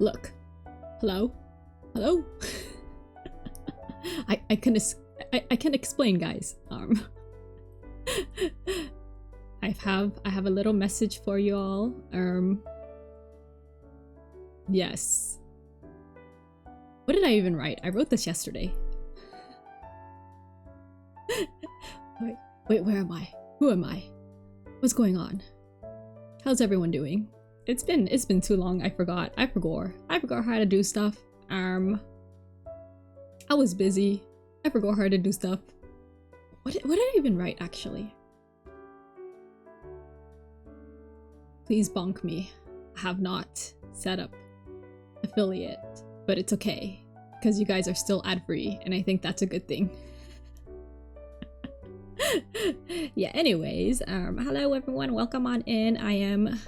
Look. Hello? Hello? I can explain, guys. I have a little message for you all. Yes. What did I even write? I wrote this yesterday. Wait, where am I? Who am I? What's going on? How's everyone doing? It's been too long. I forgot how to do stuff. I was busy. I forgot how to do stuff. What did I even write, actually? Please bonk me. I have not set up affiliate, but it's okay because you guys are still ad-free, and I think that's a good thing. Yeah, anyways, hello everyone, welcome on in. I am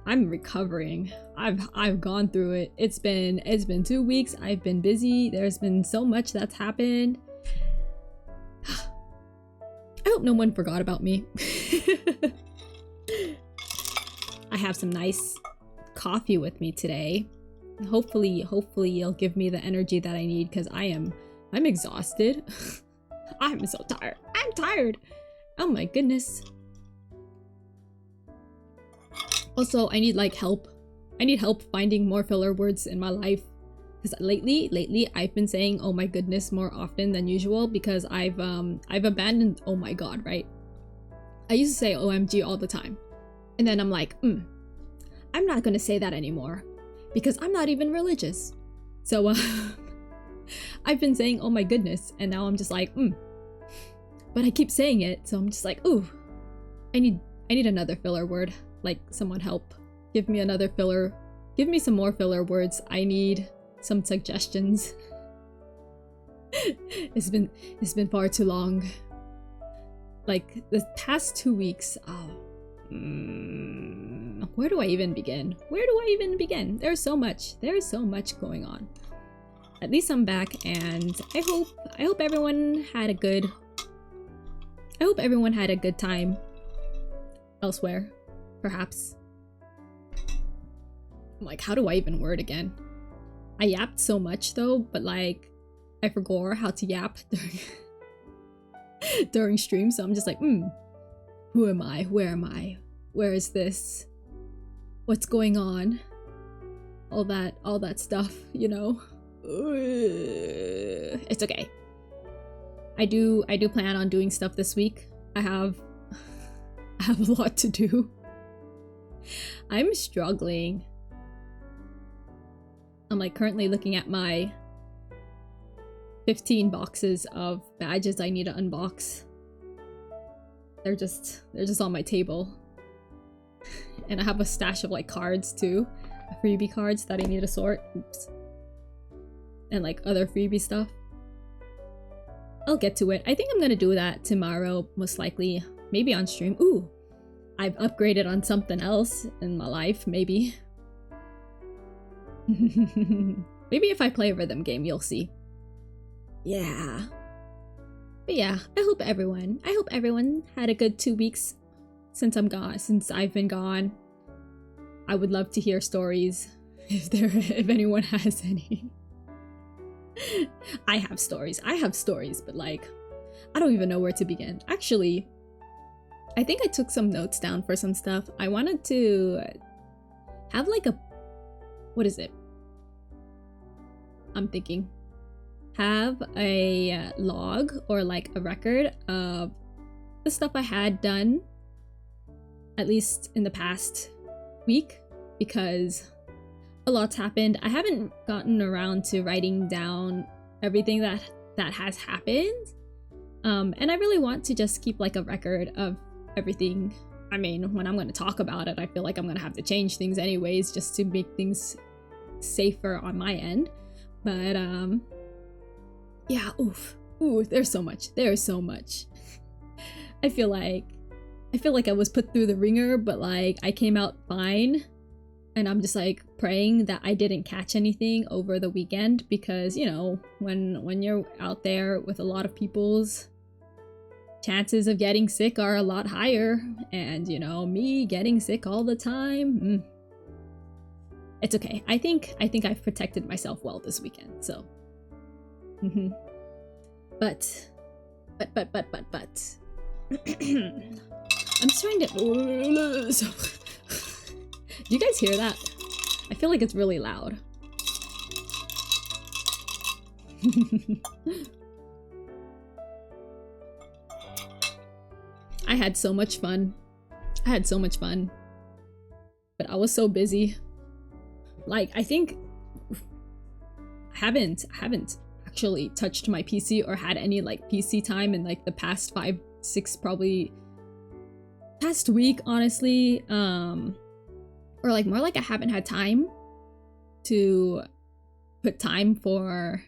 I'm recovering. I've gone through it. It's been 2 weeks. I've been busy. There's been so much that's happened. I hope no one forgot about me. I have some nice coffee with me today. Hopefully you'll give me the energy that I need, because I'm exhausted. I'm so tired. I'm tired. Oh my goodness. Also, I need like help. I need help finding more filler words in my life, because lately I've been saying oh my goodness more often than usual, because I've abandoned oh my god, right? I used to say OMG all the time, and then I'm like, I'm not gonna say that anymore because I'm not even religious. So I've been saying oh my goodness, and now I'm just like but I keep saying it, so I'm just like, ooh, I need another filler word. Like, someone help. Give me another filler. Give me some more filler words. I need some suggestions. It's been far too long. Like, the past 2 weeks, where do I even begin? There's so much going on. At least I'm back, and I hope everyone had a good time elsewhere, perhaps. I'm like, how do I even word again? I yapped so much though, but like, I forgot how to yap during stream, so I'm just like, who am I? Where am I? Where is this? What's going on? All that stuff, you know? It's okay. I do plan on doing stuff this week. I have a lot to do. I'm struggling. I'm like currently looking at my 15 boxes of badges I need to unbox. They're just on my table. And I have a stash of like cards too. Freebie cards that I need to sort. Oops. And like other freebie stuff. I'll get to it. I think I'm gonna do that tomorrow, most likely. Maybe on stream. Ooh! I've upgraded on something else in my life, maybe. Maybe if I play a rhythm game, you'll see. Yeah. But yeah, I hope everyone had a good 2 weeks since I've been gone. I would love to hear stories if anyone has any. I have stories, but like, I don't even know where to begin. Actually, I think I took some notes down for some stuff. I wanted to have like what is it? I'm thinking. Have a log or like a record of the stuff I had done, at least in the past week, because a lot's happened. I haven't gotten around to writing down everything that has happened. And I really want to just keep like a record of everything. I mean, when I'm going to talk about it, I feel like I'm going to have to change things anyways, just to make things safer on my end. But yeah, ooh, there's so much. I feel like I was put through the ringer, but like I came out fine. And I'm just like praying that I didn't catch anything over the weekend, because, you know, when you're out there with a lot of people's, chances of getting sick are a lot higher. And, you know, me getting sick all the time, It's okay. I think I've protected myself well this weekend, so. But. I'm starting to. Do you guys hear that? I feel like it's really loud. I had so much fun. But I was so busy. Like, I think I haven't actually touched my PC or had any like PC time in like the past 5-6 probably past week, honestly. Or like more like I haven't had time to put time for.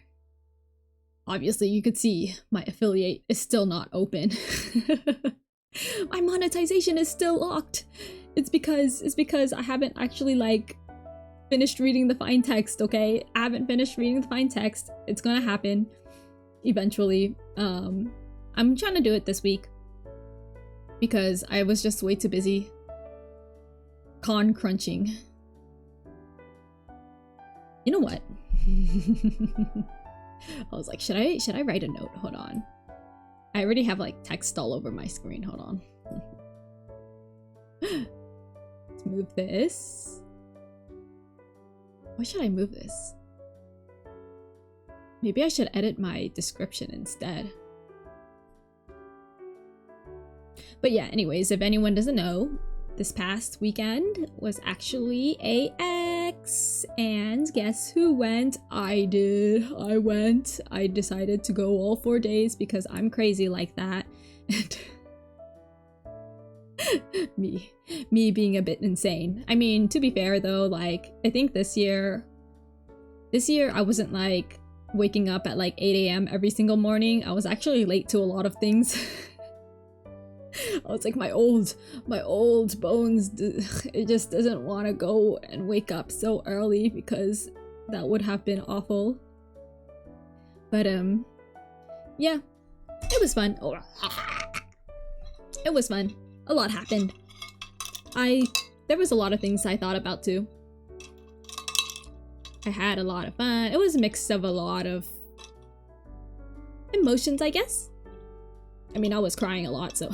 Obviously, you could see my affiliate is still not open. My monetization is still locked. It's because I haven't actually like finished reading the fine text, okay? I haven't finished reading the fine text. It's gonna happen eventually. I'm trying to do it this week because I was just way too busy con crunching. You know what? I was like, should I write a note? Hold on. I already have like text all over my screen. Hold on. Let's move this. Why should I move this? Maybe I should edit my description instead. But yeah, anyways, if anyone doesn't know, this past weekend was actually AX, and guess who went? I did. I went. I decided to go all 4 days because I'm crazy like that. And me being a bit insane. I mean, to be fair though, like I think this year I wasn't like waking up at like 8 a.m. every single morning. I was actually late to a lot of things. I was like, my old bones, it just doesn't want to go and wake up so early because that would have been awful. But yeah, it was fun. It was fun. A lot happened. There was a lot of things I thought about too. I had a lot of fun. It was a mix of a lot of emotions, I guess. I mean, I was crying a lot, so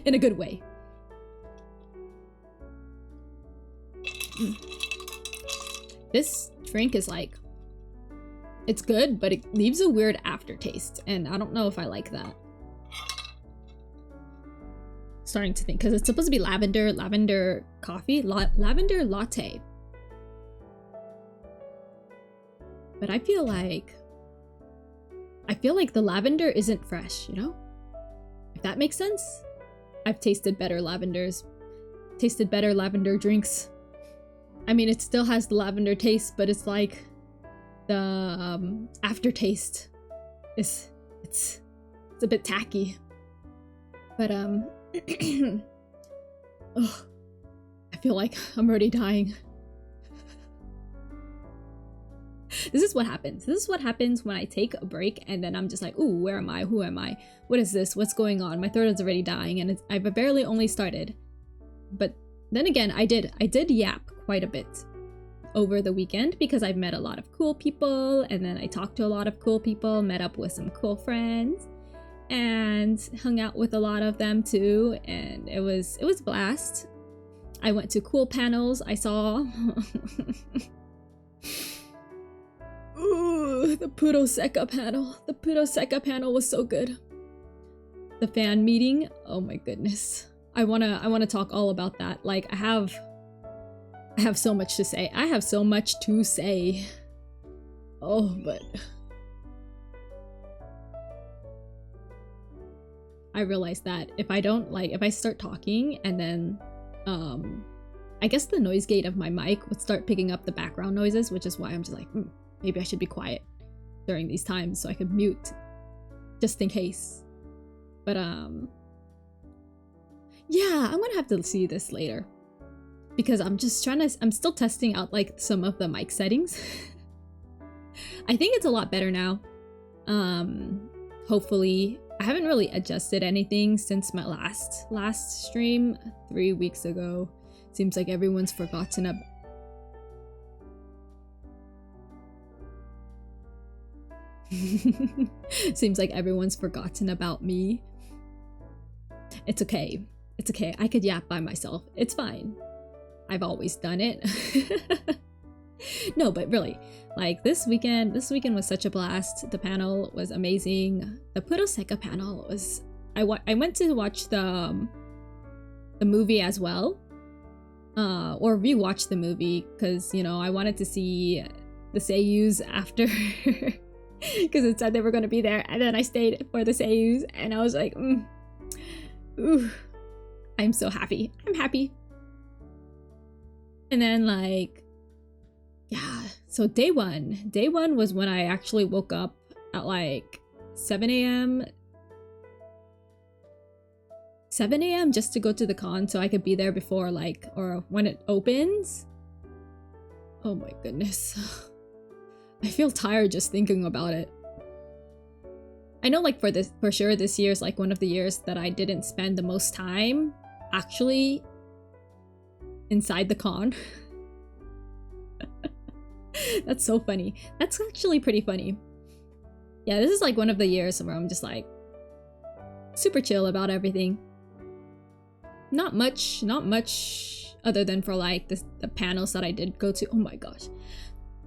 in a good way. This drink is like, it's good, but it leaves a weird aftertaste, and I don't know if I like that. Starting to think, because it's supposed to be lavender coffee, lavender latte. But I feel like the lavender isn't fresh, you know? If that makes sense? I've tasted better lavender drinks. I mean, it still has the lavender taste, but it's like the aftertaste is it's a bit tacky. But oh, I feel like I'm already dying. This is what happens. This is what happens when I take a break and then I'm just like, ooh, where am I? Who am I? What is this? What's going on? My throat is already dying and I've barely only started. But then again, I did yap quite a bit over the weekend because I've met a lot of cool people, and then I talked to a lot of cool people, met up with some cool friends, and hung out with a lot of them too, and it was a blast. I went to cool panels. I saw ooh, the Puro Seca panel. The Puro Seca panel was so good. The fan meeting, oh my goodness. I wanna talk all about that. Like I have so much to say. I have so much to say. Oh, but I realized that if I start talking and then I guess the noise gate of my mic would start picking up the background noises, which is why I'm just like, maybe I should be quiet during these times so I could mute just in case. But yeah, I'm gonna have to see this later because I'm still testing out like some of the mic settings. I think it's a lot better now. Hopefully. I haven't really adjusted anything since my last stream 3 weeks ago. Seems like everyone's forgotten Seems like everyone's forgotten about me. It's okay. It's okay. I could yap by myself. It's fine. I've always done it. No, but really, like this weekend was such a blast. The panel was amazing. The Puroseka panel was. I went to watch the movie as well, or rewatch the movie because I wanted to see the seiyus after, because it said they were going to be there, and then I stayed for the seiyus, and I was like, ooh, I'm so happy. I'm happy. And then like, yeah, so day one was when I actually woke up at like 7 a.m. just to go to the con so I could be there before or when it opens. Oh my goodness. I feel tired just thinking about it. I know for sure this year's like one of the years that I didn't spend the most time actually inside the con. That's so funny. That's actually pretty funny. Yeah, this is like one of the years where I'm just like super chill about everything. Not much other than for like the panels that I did go to. Oh my gosh.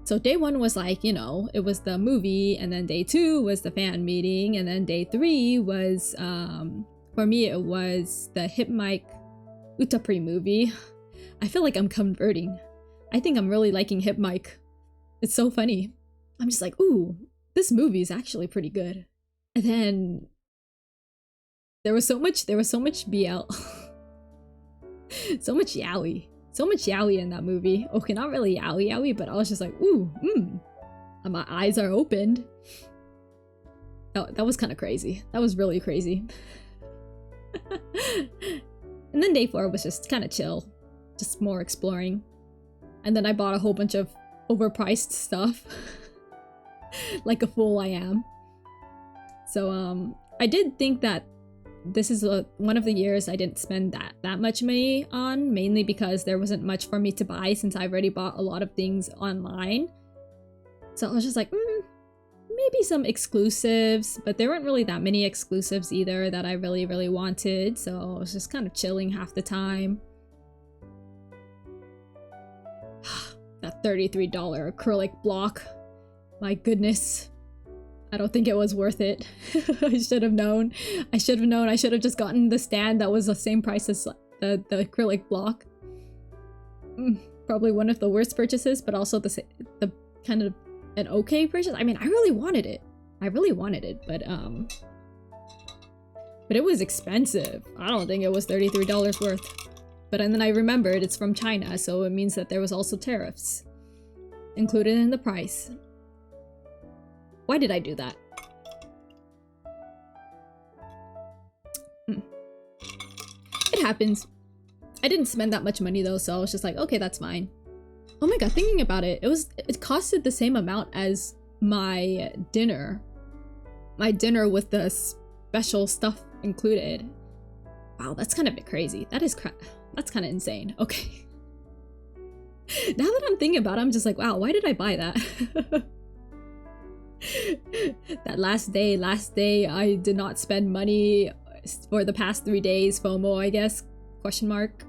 So day one was like, it was the movie, and then day two was the fan meeting, and then day three was, for me, it was the Hip Mic Utapri movie. I feel like I'm converting. I think I'm really liking Hip Mic. It's so funny. I'm just like, ooh, this movie is actually pretty good. And then there was so much BL. So much yaoi in that movie. Okay, not really yaoi, but I was just like, ooh, and my eyes are opened. That was kind of crazy. That was really crazy. And then day 4 was just kind of chill, just more exploring. And then I bought a whole bunch of overpriced stuff, like a fool I am. So I did think that this is one of the years I didn't spend that much money on, mainly because there wasn't much for me to buy since I've already bought a lot of things online. So I was just like, maybe some exclusives, but there weren't really that many exclusives either that I really, really wanted. So I was just kind of chilling half the time. That $33 acrylic block. My goodness. I don't think it was worth it. I should have known. I should have just gotten the stand that was the same price as the acrylic block. Probably one of the worst purchases, but also the kind of an okay purchase. I mean, I really wanted it, but it was expensive. I don't think it was $33 worth. But and then I remembered it's from China, so it means that there was also tariffs included in the price. Why did I do that? It happens. I didn't spend that much money though, so I was just like, okay, that's fine. Oh my god, thinking about it, it costed the same amount as my dinner. My dinner with the special stuff included. Wow, that's kind of a bit crazy. That's kind of insane. Okay. Now that I'm thinking about it, I'm just like, wow, why did I buy that? That last day I did not spend money for the past 3 days. FOMO, I guess, question mark.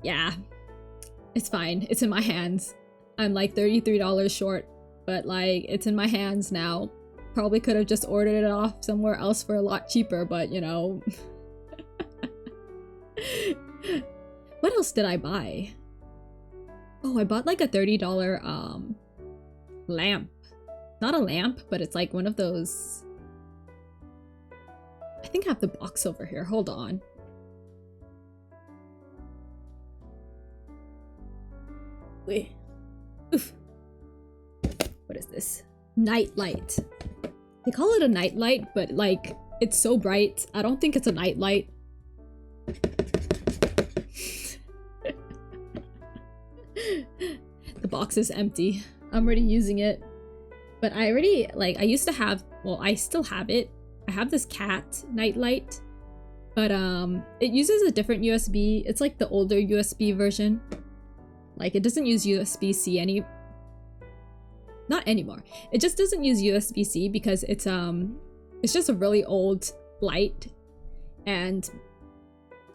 Yeah, it's fine, it's in my hands. I'm like $33 short, but like it's in my hands now. Probably could have just ordered it off somewhere else for a lot cheaper, but what else did I buy? Oh, I bought like a $30 lamp. Not a lamp, but it's like one of those. I think I have the box over here. Hold on. Wait. Oof. What is this? Night light. They call it a night light, but like it's so bright. I don't think it's a night light. The box is empty. I'm already using it. But I used to have, well, I still have it. I have this cat night light, but it uses a different USB. It's like the older USB version. Like it doesn't use USB-C any. not anymore. It just doesn't use USB-C because it's just a really old light, and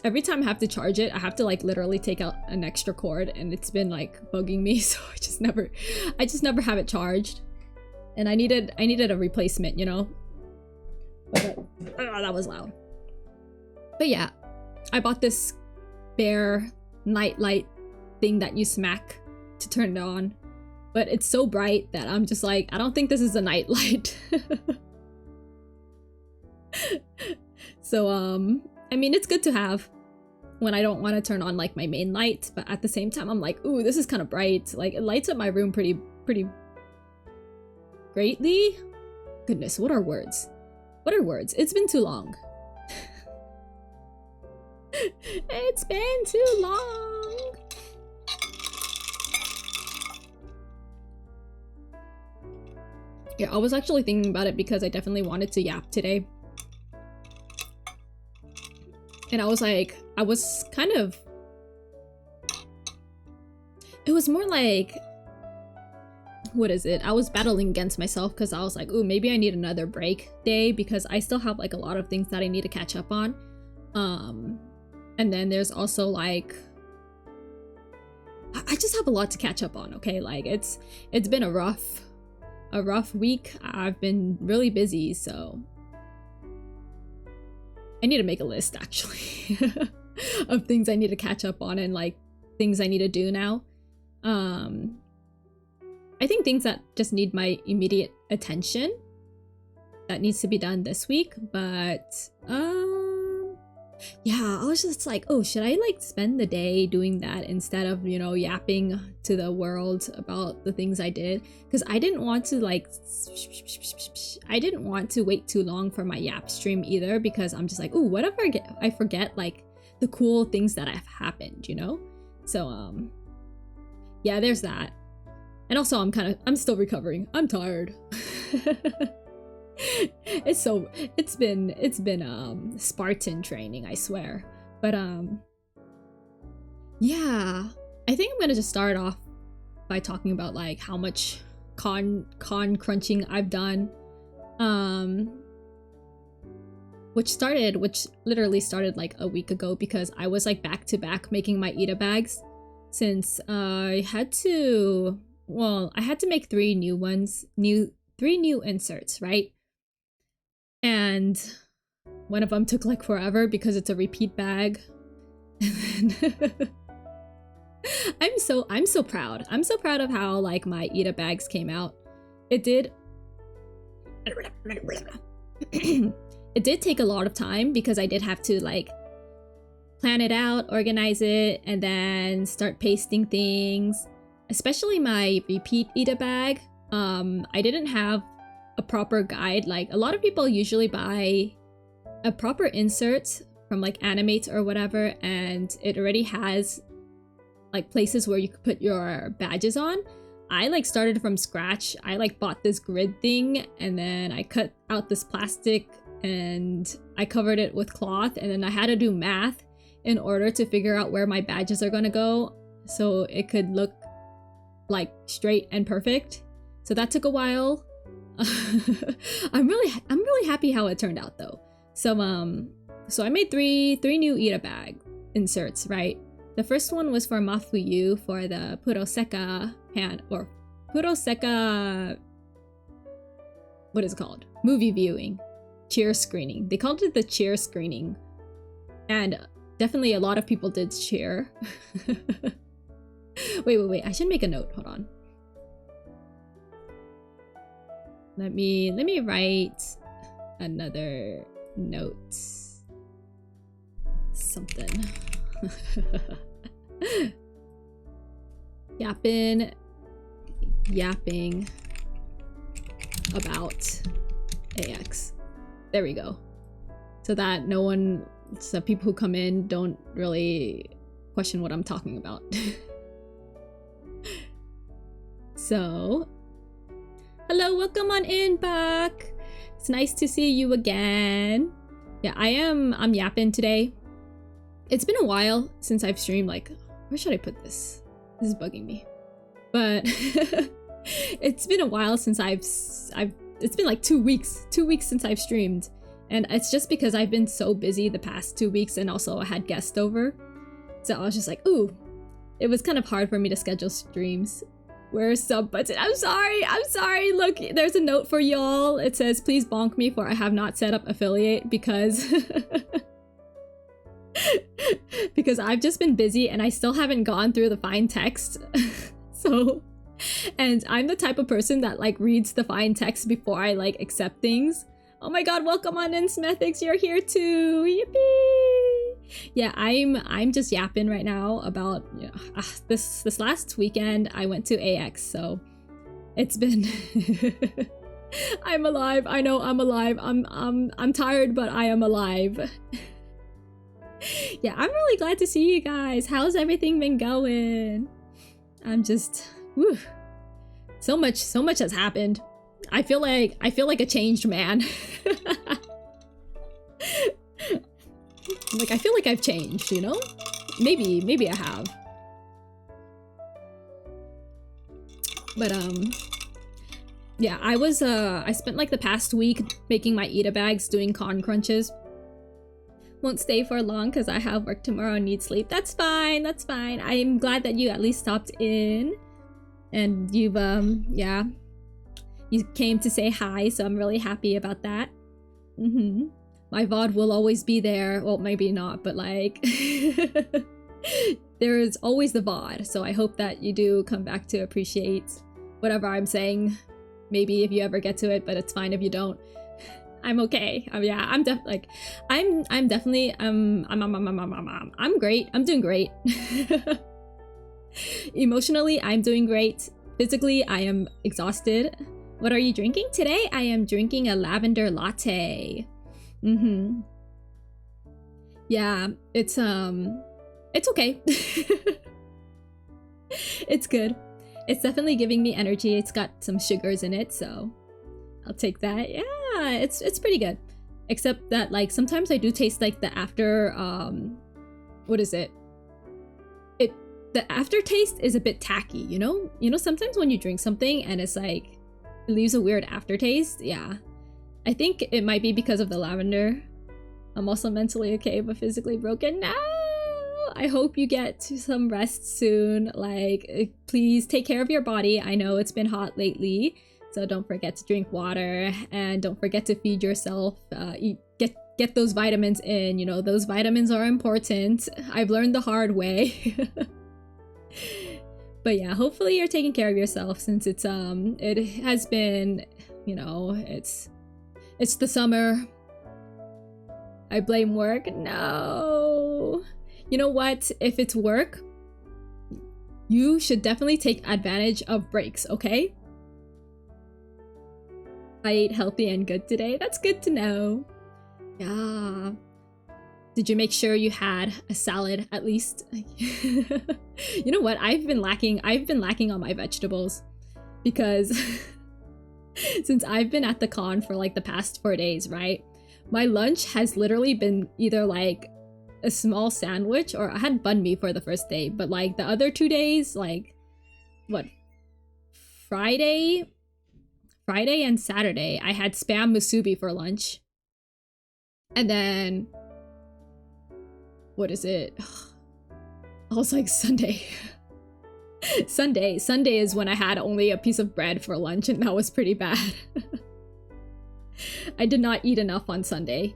every time I have to charge it, I have to like literally take out an extra cord, and it's been like bugging me, so I just never have it charged. And I needed a replacement, you know. But, oh, that was loud. But yeah, I bought this bare night light thing that you smack to turn it on, but it's so bright that I'm just like, I don't think this is a night light. So I mean, it's good to have when I don't want to turn on like my main light, but at the same time I'm like, ooh, this is kind of bright. Like, it lights up my room pretty greatly. Goodness, what are words? What are words? It's been too long. It's been too long. Yeah, I was actually thinking about it because I definitely wanted to yap today. And I was like, I was kind of... It was more like... What is it? I was battling against myself because I was like, ooh, maybe I need another break day because I still have like a lot of things that I need to catch up on. And then there's also like... I just have a lot to catch up on, okay? Like, it's been a rough week. I've been really busy, so... I need to make a list, actually, of things I need to catch up on and, like, things I need to do now. I think things that just need my immediate attention, that needs to be done this week, but, yeah, I was just like, oh, should I, like, spend the day doing that instead of, you know, yapping to the world about the things I did? Because I didn't want to, like, I didn't want to wait too long for my yap stream either, because I'm just like, oh, what if I forget, like, the cool things that have happened, you know? So, yeah, there's that. And also, I'm still recovering. I'm tired. It's been Spartan training, I swear. But yeah, I think I'm gonna just start off by talking about like how much con crunching I've done, which literally started like a week ago because I was like back to back making my Ita bags, since I had to make three new inserts, right? And one of them took like forever because it's a repeat bag. And then I'm so proud. I'm so proud of how like my Ita bags came out. It did it did take a lot of time because I did have to like plan it out, organize it, and then start pasting things. Especially my repeat Ita bag. I didn't have a proper guide. Like, a lot of people usually buy a proper insert from like Animate or whatever, and it already has like places where you could put your badges on. I like started from scratch. I like bought this grid thing, and then I cut out this plastic and I covered it with cloth, and then I had to do math in order to figure out where my badges are gonna go so it could look like straight and perfect. So that took a while. I'm really happy how it turned out though. So I made three new Ita bag inserts, right? The first one was for Mafuyu for the Puroseka Puroseka, what is it called? Movie viewing. Cheer screening. They called it the cheer screening. And definitely a lot of people did cheer. Wait. I should make a note. Hold on. Let me write another note. Something. Yapping about AX. There we go. So that so people who come in don't really question what I'm talking about. So, hello, welcome on in back. It's nice to see you again. Yeah, I'm yapping today. It's been a while since I've streamed. Like, where should I put this? This is bugging me. But It's been a while since it's been like 2 weeks since I've streamed, and it's just because I've been so busy the past 2 weeks, and also I had guests over, so I was just like, ooh, it was kind of hard for me to schedule streams. Where's sub button? I'm sorry. Look, there's a note for y'all. It says, please bonk me for I have not set up affiliate because because I've just been busy and I still haven't gone through the fine text. So, and I'm the type of person that like reads the fine text before I like accept things. Oh my god, welcome on in, Smethix, you're here too. Yippee! Yeah, I'm just yapping right now about, you know, this last weekend I went to AX, so it's been I'm alive. I know I'm alive. I'm tired, but I am alive. Yeah, I'm really glad to see you guys. How's everything been going? I'm just whew, so much has happened. I feel like a changed man. Like, I feel like I've changed, you know? Maybe I have. But yeah, I spent like the past week making my Ita bags, doing con crunches. Won't stay for long because I have work tomorrow and need sleep. That's fine. I'm glad that you at least stopped in, and you've yeah, you came to say hi, so I'm really happy about that. My VOD will always be there. Well, maybe not, but like there is always the VOD, so I hope that you do come back to appreciate whatever I'm saying. Maybe if you ever get to it, but it's fine if you don't. I'm okay. Yeah, I'm definitely I'm great. I'm doing great. Emotionally, I'm doing great. Physically, I am exhausted. What are you drinking today? I am drinking a lavender latte. Yeah, it's okay. It's good. It's definitely giving me energy. It's got some sugars in it, so I'll take that. Yeah, it's pretty good. Except that like sometimes I do taste like the after what is it? The aftertaste is a bit tacky, you know? You know, sometimes when you drink something and it's like it leaves a weird aftertaste. Yeah. I think it might be because of the lavender. I'm also mentally okay but physically broken. No! I hope you get some rest soon. Like, please take care of your body. I know it's been hot lately, so don't forget to drink water and don't forget to feed yourself. Get those vitamins in. You know, those vitamins are important. I've learned the hard way. But yeah, hopefully you're taking care of yourself since it's it has been, you know, it's the summer. I blame work. No. You know what? If it's work, you should definitely take advantage of breaks, okay? I ate healthy and good today. That's good to know. Yeah. Did you make sure you had a salad at least? You know what? I've been lacking on my vegetables because since I've been at the con for like the past 4 days, right? My lunch has literally been either like a small sandwich, or I had banh mi for the first day, but like the other 2 days, like what, Friday and Saturday, I had spam musubi for lunch. And then what is it? I was like Sunday. Sunday is when I had only a piece of bread for lunch, and that was pretty bad. I did not eat enough on Sunday.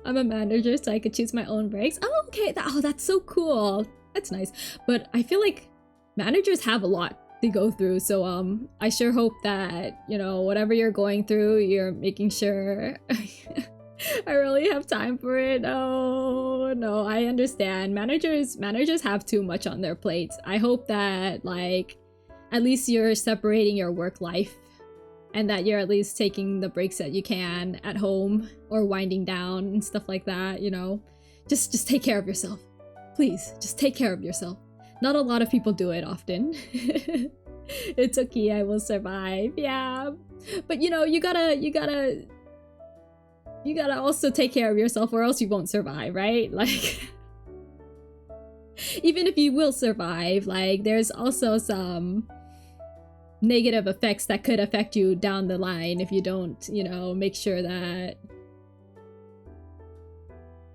I'm a manager, so I could choose my own breaks. Oh, okay. That's so cool. That's nice. But I feel like managers have a lot to go through, so I sure hope that, you know, whatever you're going through, you're making sure. I really have time for it. Oh no, I understand. Managers have too much on their plates. I hope that like at least you're separating your work life, and that you're at least taking the breaks that you can at home or winding down and stuff like that, you know. Just take care of yourself. Please, just take care of yourself. Not a lot of people do it often. It's okay, I will survive. Yeah. But you know, you gotta also take care of yourself, or else you won't survive, right? Like, even if you will survive, like there's also some negative effects that could affect you down the line if you don't, you know, make sure that,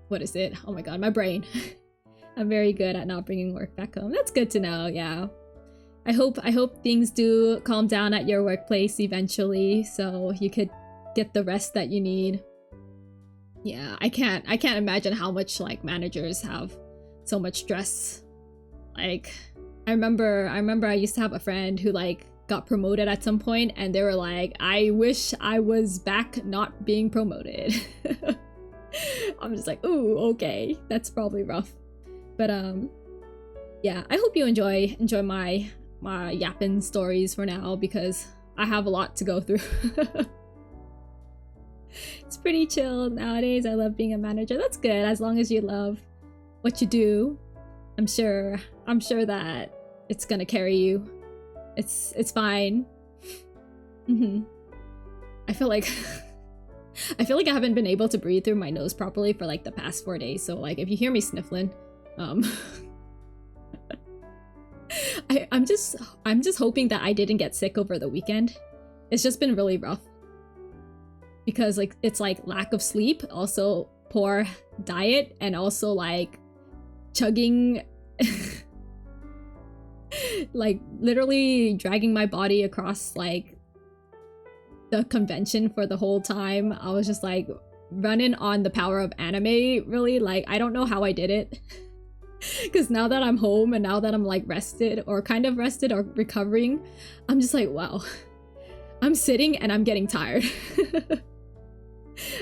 what is it? Oh my god, my brain. I'm very good at not bringing work back home. That's good to know. Yeah. I hope things do calm down at your workplace eventually, so you could get the rest that you need. Yeah, I can't imagine how much like managers have so much stress. Like, I remember I used to have a friend who like got promoted at some point, and they were like, I wish I was back not being promoted. I'm just like, ooh, okay, that's probably rough. But yeah, I hope you enjoy my yapping stories for now, because I have a lot to go through. It's pretty chill nowadays. I love being a manager. That's good, as long as you love what you do. I'm sure that it's gonna carry you. It's fine. I feel like I haven't been able to breathe through my nose properly for like the past 4 days. So like if you hear me sniffling, I'm just hoping that I didn't get sick over the weekend. It's just been really rough. Because like it's like lack of sleep, also poor diet, and also like chugging like literally dragging my body across like the convention for the whole time. I was just like running on the power of anime, really. Like, I don't know how I did it. Because now that I'm home and now that I'm like rested or kind of rested or recovering, I'm just like, wow, I'm sitting and I'm getting tired.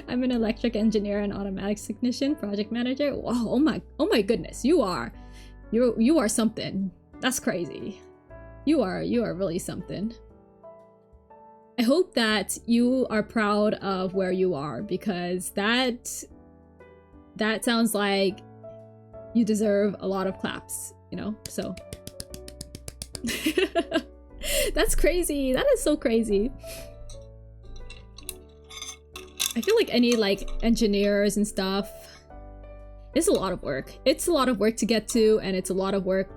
I'm an electric engineer and automatics technician, project manager. Wow, oh my goodness, you are something. That's crazy. You are really something. I hope that you are proud of where you are, because that sounds like you deserve a lot of claps, you know? So that's crazy. That is so crazy. I feel like any like engineers and stuff, it's a lot of work. It's a lot of work to get to, and it's a lot of work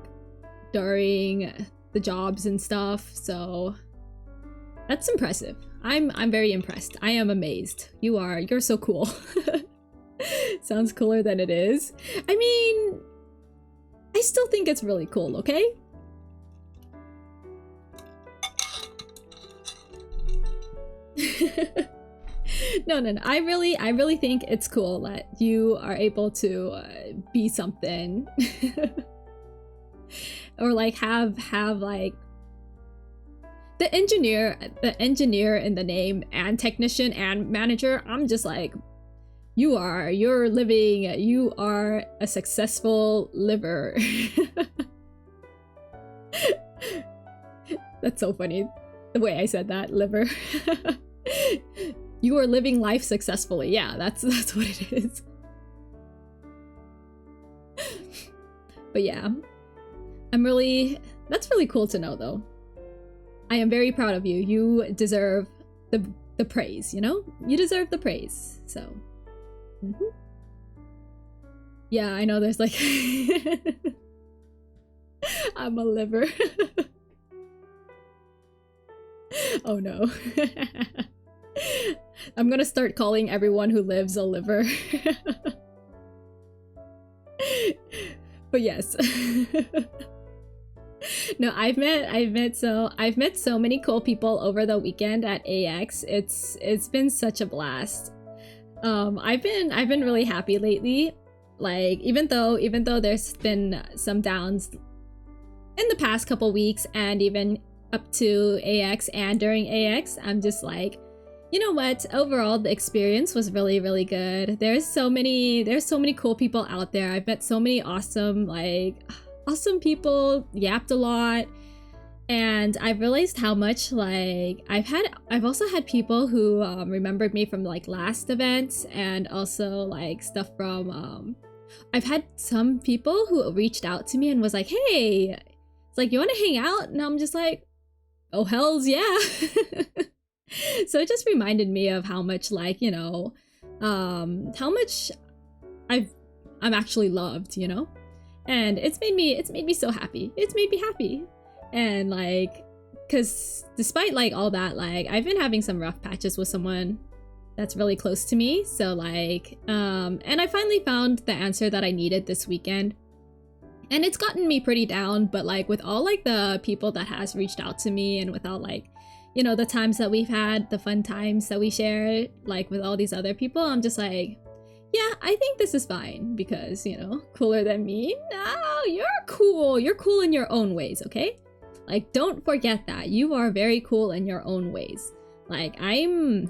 during the jobs and stuff. So that's impressive. I'm very impressed. I am amazed. You're so cool. Sounds cooler than it is. I mean, I still think it's really cool, okay? No. I really think it's cool that you are able to be something. Or like have like the engineer in the name, and technician and manager. I'm just like, you are a successful liver. That's so funny, the way I said that, liver. You are living life successfully. Yeah, that's what it is. But yeah, that's really cool to know though. I am very proud of you. You deserve the praise, you know? You deserve the praise. So yeah, I know there's like I'm a liver. Oh no. I'm gonna start calling everyone who lives a liver. But yes. No, I've met so many cool people over the weekend at AX. It's been such a blast. I've been really happy lately. Like, even though there's been some downs in the past couple weeks, and even up to AX and during AX, I'm just like, you know what? Overall, the experience was really, really good. There's so many cool people out there. I've met so many awesome people, yapped a lot, and I've realized how much like I've also had people who remembered me from like last events, and also like stuff from I've had some people who reached out to me and was like, hey, it's like, you want to hang out? And I'm just like, oh hells yeah. So it just reminded me of how much, like, you know, how much I'm actually loved, you know? And it's made me so happy. It's made me happy. And like, because despite like all that, like I've been having some rough patches with someone that's really close to me. So like, and I finally found the answer that I needed this weekend. And it's gotten me pretty down, but like with all like the people that has reached out to me and with all like, you know, the times that we've had, the fun times that we shared, like with all these other people, I'm just like, yeah, I think this is fine because, you know, cooler than me? No, you're cool. You're cool in your own ways, okay? Like, don't forget that. You are very cool in your own ways. Like, I'm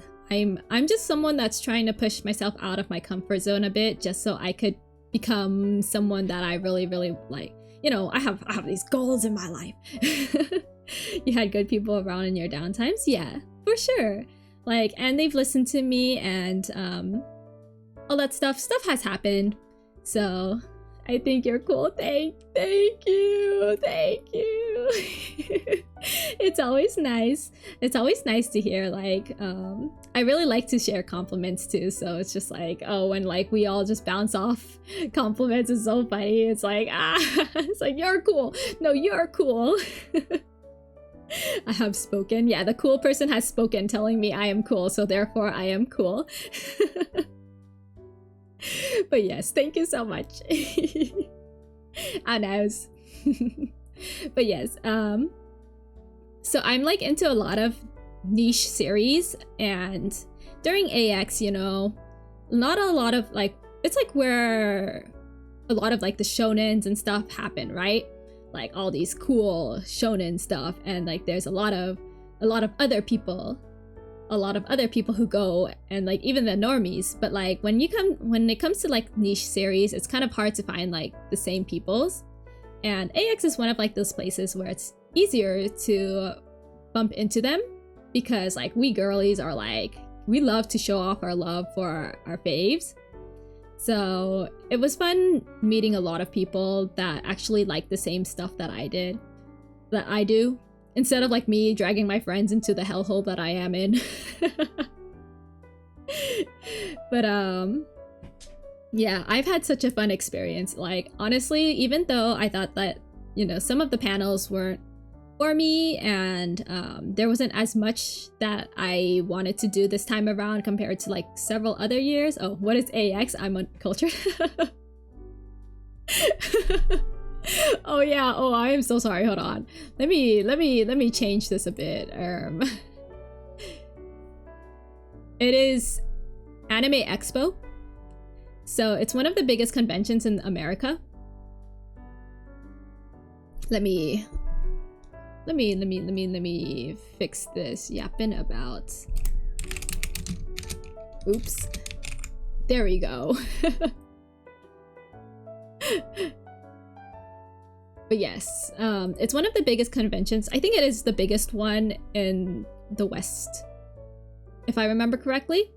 just someone that's trying to push myself out of my comfort zone a bit just so I could become someone that I really, really like. You know, I have these goals in my life. You had good people around in your downtimes? Yeah, for sure. Like, and they've listened to me and all that stuff has happened. So I think you're cool. Thank you. It's always nice. It's always nice to hear, like, I really like to share compliments too, so it's just like, oh, when like we all just bounce off compliments is so funny. It's like, it's like, you're cool. No, you're cool. I have spoken. Yeah, the cool person has spoken telling me I am cool, so therefore I am cool. But yes, thank you so much. Anas. But yes, so I'm like into a lot of niche series, and during AX, you know, not a lot of like, it's like where a lot of like the shonens and stuff happen, right? Like all these cool shonen stuff, and like there's a lot of other people who go, and like even the normies. But like when it comes to like niche series, it's kind of hard to find like the same peoples, and AX is one of like those places where it's easier to bump into them, because like we girlies are like, we love to show off our love for our faves. So it was fun meeting a lot of people that actually like the same stuff that I do, instead of like me dragging my friends into the hellhole that I am in. But yeah, I've had such a fun experience. Like honestly, even though I thought that, you know, some of the panels weren't for me, and there wasn't as much that I wanted to do this time around compared to like several other years. Oh, what is AX? I'm uncultured. Oh yeah. Oh, I am so sorry. Hold on. Let me change this a bit. It is Anime Expo. So it's one of the biggest conventions in America. Let me fix this yapping about. Oops. There we go. But yes, it's one of the biggest conventions. I think it is the biggest one in the West, if I remember correctly.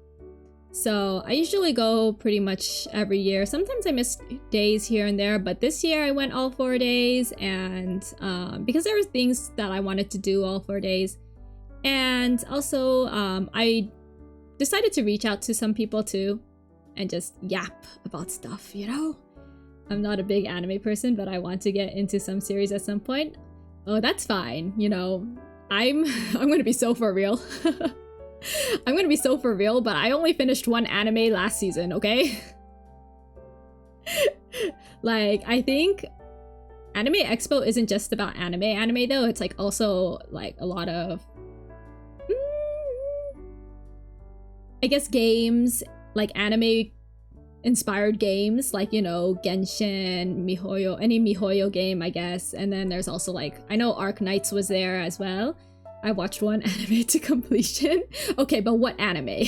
So I usually go pretty much every year. Sometimes I miss days here and there, but this year I went all 4 days, and because there were things that I wanted to do all 4 days. And also I decided to reach out to some people too and just yap about stuff, you know? I'm not a big anime person, but I want to get into some series at some point. Oh, that's fine. You know, I'm gonna be so for real. I'm gonna be so for real, but I only finished one anime last season, okay? Like, I think Anime Expo isn't just about anime though. It's like also like a lot of I guess games, like anime inspired games, like, you know, Genshin, MiHoYo, any MiHoYo game, I guess. And then there's also like, I know Arc Knights was there as well. I watched one anime to completion. Okay, but what anime?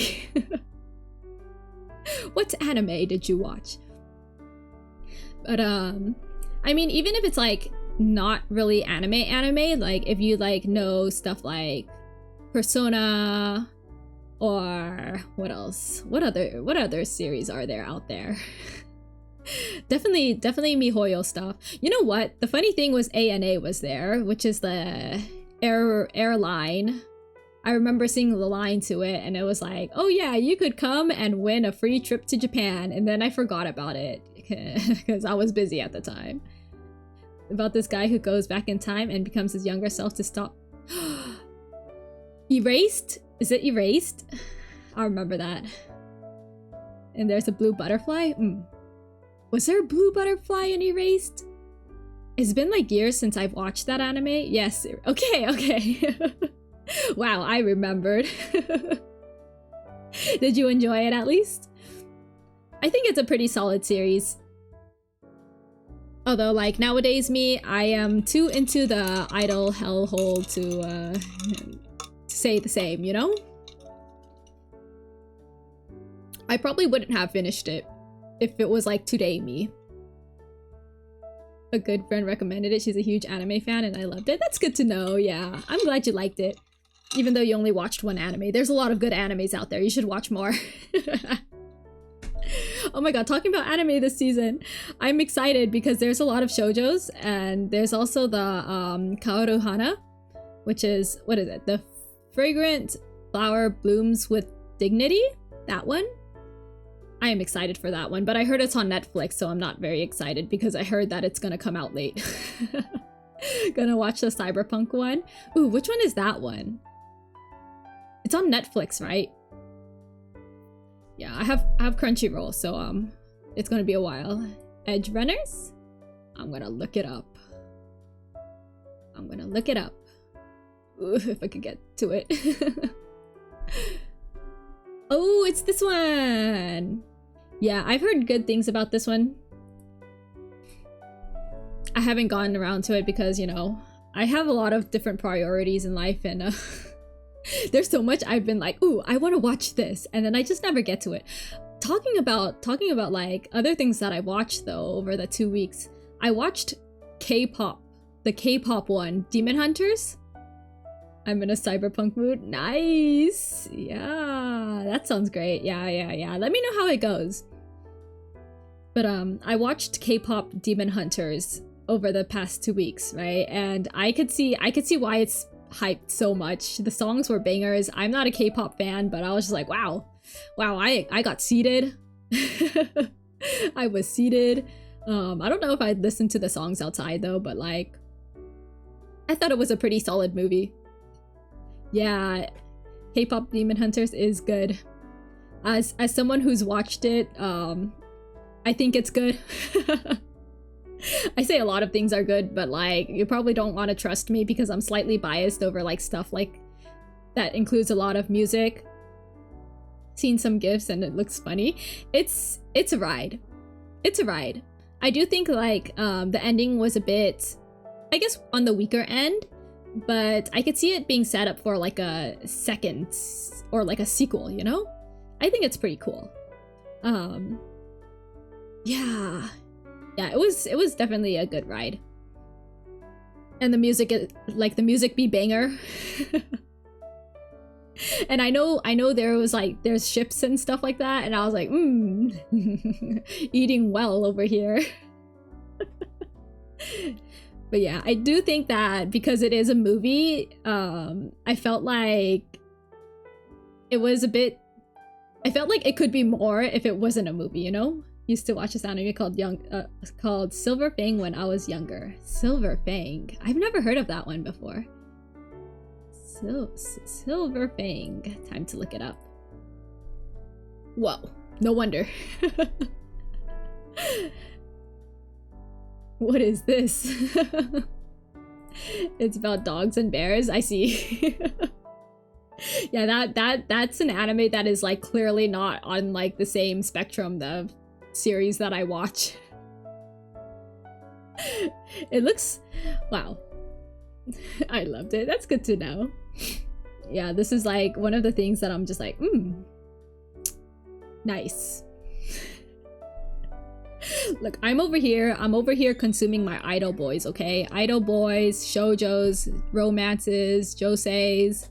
What anime did you watch? But I mean, even if it's like not really anime, like if you like know stuff like Persona, or what else? What other series are there out there? Definitely MiHoYo stuff. You know what? The funny thing was ANA was there, which is the airline. I remember seeing the line to it, and it was like, oh yeah, you could come and win a free trip to Japan. And then I forgot about it because I was busy at the time. About this guy who goes back in time and becomes his younger self to stop. Erased? Is it Erased? I remember that. And there's a blue butterfly? Was there a blue butterfly in Erased? It's been like years since I've watched that anime. Yes. Okay. Wow, I remembered. Did you enjoy it at least? I think it's a pretty solid series. Although, like, nowadays me, I am too into the idol hellhole to say the same, you know? I probably wouldn't have finished it if it was like today me. A good friend recommended it. She's a huge anime fan and I loved it. That's good to know, yeah. I'm glad you liked it. Even though you only watched one anime. There's a lot of good animes out there. You should watch more. Oh my god, talking about anime this season. I'm excited because there's a lot of shoujos and there's also the Kaoru Hana, which is, what is it? The fragrant flower blooms with dignity? That one? I am excited for that one, but I heard it's on Netflix, so I'm not very excited because I heard that it's gonna come out late. Gonna watch the cyberpunk one. Ooh, which one is that one? It's on Netflix, right? Yeah, I have Crunchyroll, so it's gonna be a while. Edge Runners? I'm gonna look it up. Ooh, if I could get to it. Oh, it's this one! Yeah, I've heard good things about this one. I haven't gotten around to it because, you know, I have a lot of different priorities in life and there's so much I've been like, ooh, I want to watch this, and then I just never get to it. Talking about like other things that I watched though over the 2 weeks, I watched K-pop, the K-pop one, Demon Hunters. I'm in a cyberpunk mood. Nice. Yeah, that sounds great. Yeah. Let me know how it goes. But I watched K-pop Demon Hunters over the past 2 weeks, right? And I could see why it's hyped so much. The songs were bangers. I'm not a K-pop fan, but I was just like, wow, I got seated. I was seated. I don't know if I'd listened to the songs outside though, but like, I thought it was a pretty solid movie. Yeah, K-pop Demon Hunters is good. As someone who's watched it, I think it's good. I say a lot of things are good, but like, you probably don't want to trust me because I'm slightly biased over like stuff like that includes a lot of music. Seen some GIFs and it looks funny. It's a ride. It's a ride. I do think like the ending was a bit, I guess, on the weaker end. But I could see it being set up for like a second or like a sequel, you know? I think it's pretty cool. Yeah, it was definitely a good ride. And the music, like the music be banger. And I know there was like, there's ships and stuff like that, and I was like, eating well over here. But yeah, I do think that because it is a movie, I felt like it was a bit, I felt like it could be more if it wasn't a movie, you know? Used to watch this anime called Silver Fang when I was younger. Silver Fang. I've never heard of that one before. Silver Fang. Time to look it up. Whoa, no wonder. What is this? It's about dogs and bears. I see. Yeah, that's an anime that is like clearly not on like the same spectrum of series that I watch. It looks, wow. I loved it. That's good to know. Yeah, this is like one of the things that I'm just like, nice. Look, I'm over here consuming my idol boys, okay? Idol boys, shoujos, romances, joseis.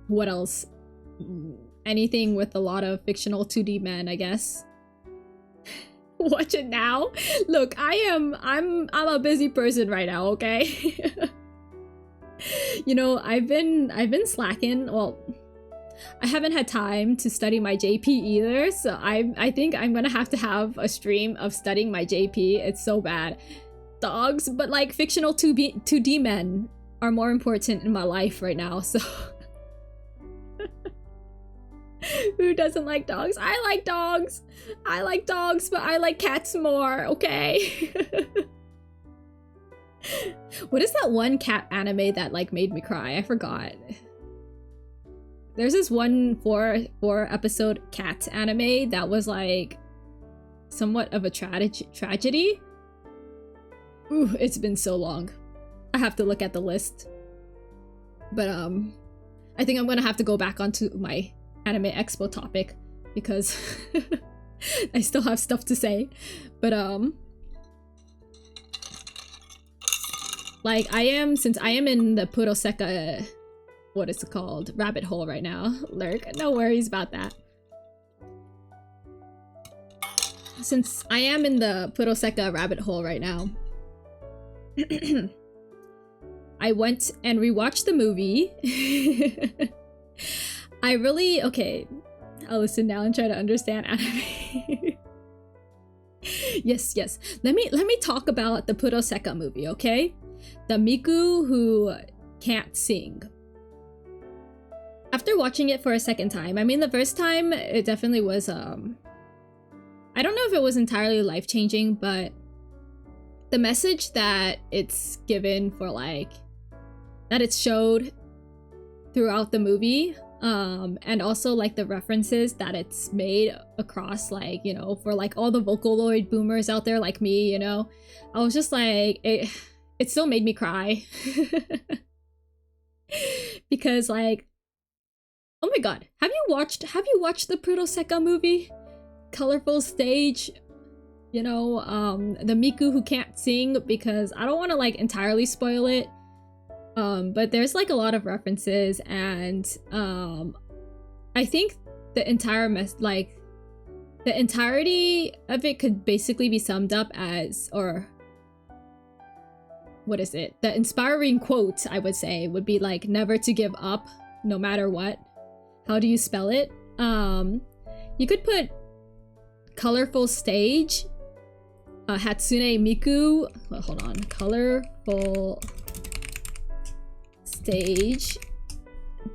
What else? Anything with a lot of fictional 2D men, I guess. Watch it now. Look, I'm a busy person right now, okay? You know, I've been slacking. Well, I haven't had time to study my JP either, so I think I'm gonna have to have a stream of studying my JP. It's so bad. Dogs, but like fictional 2D men. are more important in my life right now, so who doesn't like dogs? I like dogs. I like dogs, but I like cats more, okay? What is that one cat anime that like made me cry? I forgot. There's this one four episode cat anime that was like somewhat of a tragedy. Ooh, it's been so long. I have to look at the list. But I think I'm gonna have to go back onto my Anime Expo topic because I still have stuff to say. But like since I am in the Puroseka, what is it called? Rabbit hole right now. Lurk, no worries about that. Since I am in the Puroseka rabbit hole right now, I went and rewatched the movie. Okay, I'll listen now and try to understand anime. Yes. Let me talk about the Puroseka movie, okay? The Miku who can't sing. After watching it for a second time, I mean, the first time it definitely was I don't know if it was entirely life-changing, but the message that it's given for like that it's showed throughout the movie, and also like the references that it's made across, like, you know, for like all the Vocaloid boomers out there like me, you know, I was just like, it still made me cry. Because like, oh my god, have you watched the Puroseka movie? Colorful Stage, you know, the Miku who can't sing, because I don't want to like entirely spoil it. But there's like a lot of references, and I think the entire the entirety of it could basically be summed up as, or what is it? The inspiring quote, I would say, would be like, never to give up no matter what. How do you spell it? You could put colorful stage, Hatsune Miku, hold on, colorful stage,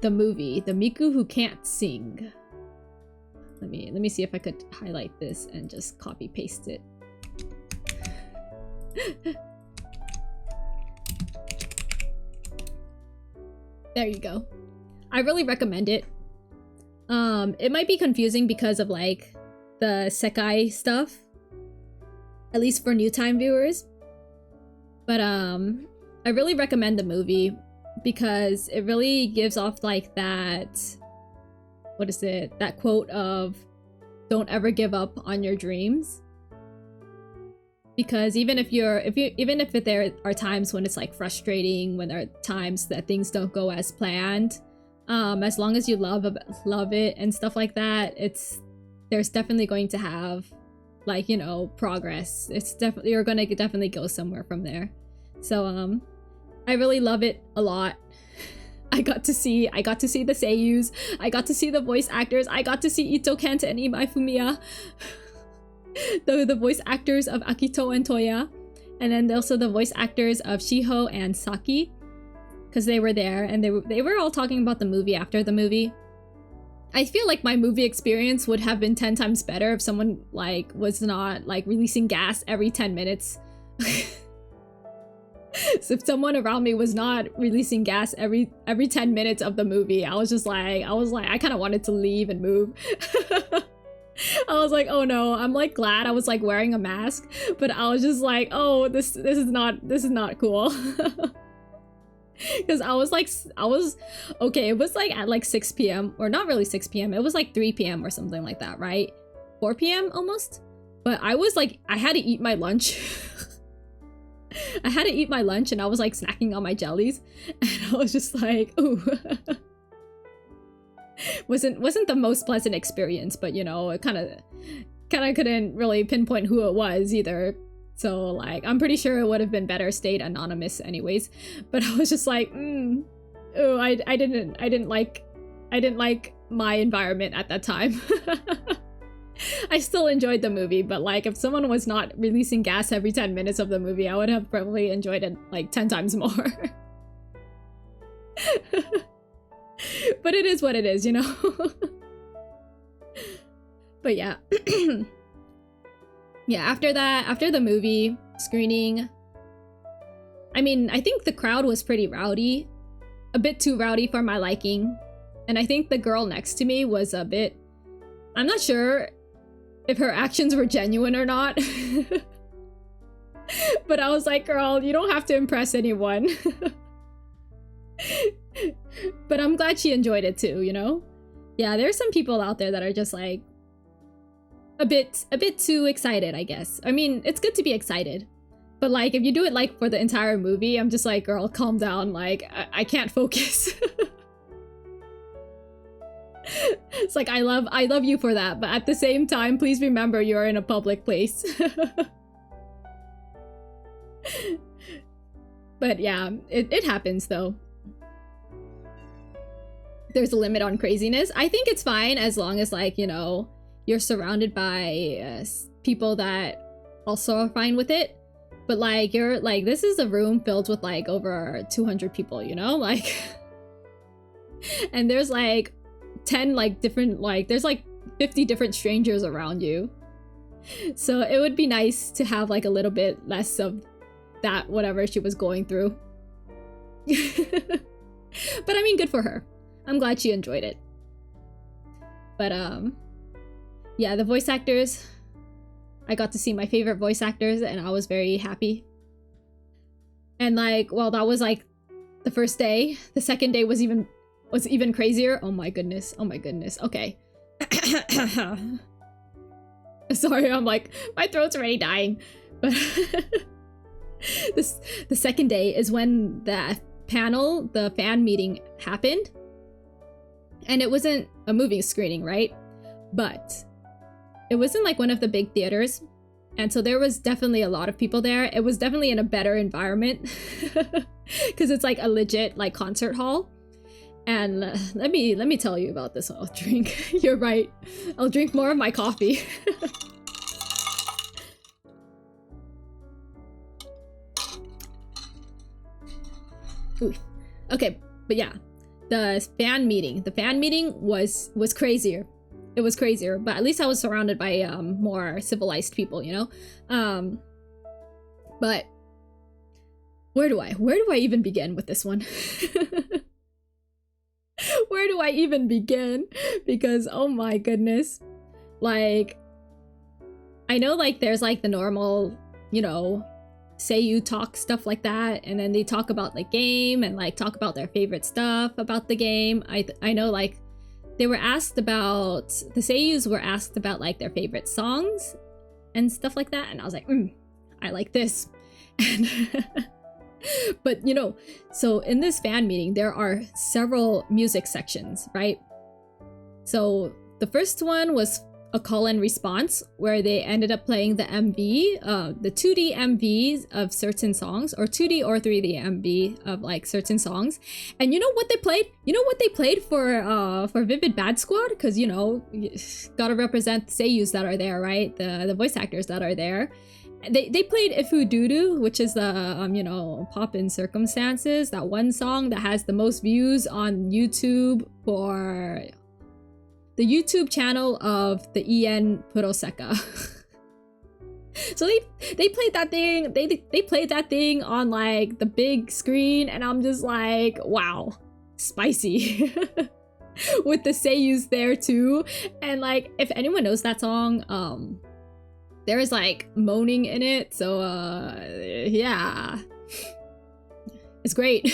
the movie, the Miku who can't sing. Let me see if I could highlight this and just copy paste it. There you go. I really recommend it. It might be confusing because of like the Sekai stuff, at least for new time viewers, but I really recommend the movie because it really gives off like that, what is it, that quote of don't ever give up on your dreams. Because even if there are times when it's like frustrating, when there are times that things don't go as planned, as long as you love it and stuff like that, there's definitely going to have, like, you know, progress. You're gonna definitely go somewhere from there. So I really love it a lot. I got to see the seiyus, I got to see the voice actors, I got to see Ito Kent and Imai Fumiya, the voice actors of Akito and Toya, and then also the voice actors of Shiho and Saki, because they were there, and they were all talking about the movie after the movie. I feel like my movie experience would have been 10 times better if someone like was not like releasing gas every 10 minutes. So if someone around me was not releasing gas every 10 minutes of the movie, I was like, I kind of wanted to leave and move. I was like, oh no, I'm like glad I was like wearing a mask, but I was just like, oh, this is not cool. Because I was okay, it was like at like 6 p.m. or not really 6 p.m. It was like 3 p.m. or something like that, right? 4 p.m. almost. But I was like, I had to eat my lunch. I had to eat my lunch, and I was like snacking on my jellies, and I was just like, ooh. wasn't the most pleasant experience, but you know, it kind of couldn't really pinpoint who it was either. So like, I'm pretty sure it would have been better stayed anonymous anyways. But I was just like, oh, I didn't like my environment at that time. I still enjoyed the movie, but like, if someone was not releasing gas every 10 minutes of the movie, I would have probably enjoyed it like 10 times more. But it is what it is, you know? But yeah. Yeah, after that, after the movie screening, I mean, I think the crowd was pretty rowdy. A bit too rowdy for my liking. And I think the girl next to me was a bit... I'm not sure if her actions were genuine or not. But I was like, girl, you don't have to impress anyone. But I'm glad she enjoyed it too, you know? Yeah, there's some people out there that are just like a bit too excited, I guess. I mean, it's good to be excited. But like if you do it like for the entire movie, I'm just like, girl, calm down, like I can't focus. It's like I love you for that, but at the same time, please remember you're in a public place. But yeah, it happens though. There's a limit on craziness. I think it's fine as long as, like, you know, you're surrounded by people that also are fine with it. But like, you're like, this is a room filled with like over 200 people, you know, like, and there's like 10 like different, like there's like 50 different strangers around you. So it would be nice to have like a little bit less of that, whatever she was going through. But I mean, good for her. I'm glad she enjoyed it. But yeah, the voice actors, I got to see my favorite voice actors and I was very happy. And like, well, that was like the first day. The second day was even crazier. Oh my goodness. Oh my goodness. Okay. Sorry, I'm like, my throat's already dying. But the second day is when the panel, the fan meeting happened. And it wasn't a movie screening, right? But it wasn't like one of the big theaters. And so there was definitely a lot of people there. It was definitely in a better environment. Because it's like a legit like concert hall. And let me tell you about this. I'll drink. You're right. I'll drink more of my coffee. Ooh. Okay, but yeah, the fan meeting was crazier. It was crazier, but at least I was surrounded by more civilized people, you know. But where do I even begin with this one? Where do I even begin? Because oh my goodness, like, I know like there's like the normal, you know, say you talk stuff like that, and then they talk about the game and like talk about their favorite stuff about the game. I know like they were asked about, the seiyus were asked about like their favorite songs and stuff like that, and I was like, I like this. And but you know, so in this fan meeting there are several music sections, right? So the first one was a call and response where they ended up playing the MV, the 2D MVs of certain songs, or 2D or 3D MV of like certain songs. And you know what they played? You know what they played for Vivid Bad Squad? Because, you know, you gotta represent the seiyus that are there, right? The voice actors that are there. They played Ifu Dudu, which is the you know, Pop in Circumstances, that one song that has the most views on YouTube for the YouTube channel of the EN Puroseka. So they played that thing, they played that thing on like the big screen, and I'm just like, wow, spicy. With the seiyus there too. And like, if anyone knows that song, there is like moaning in it, so yeah, it's great.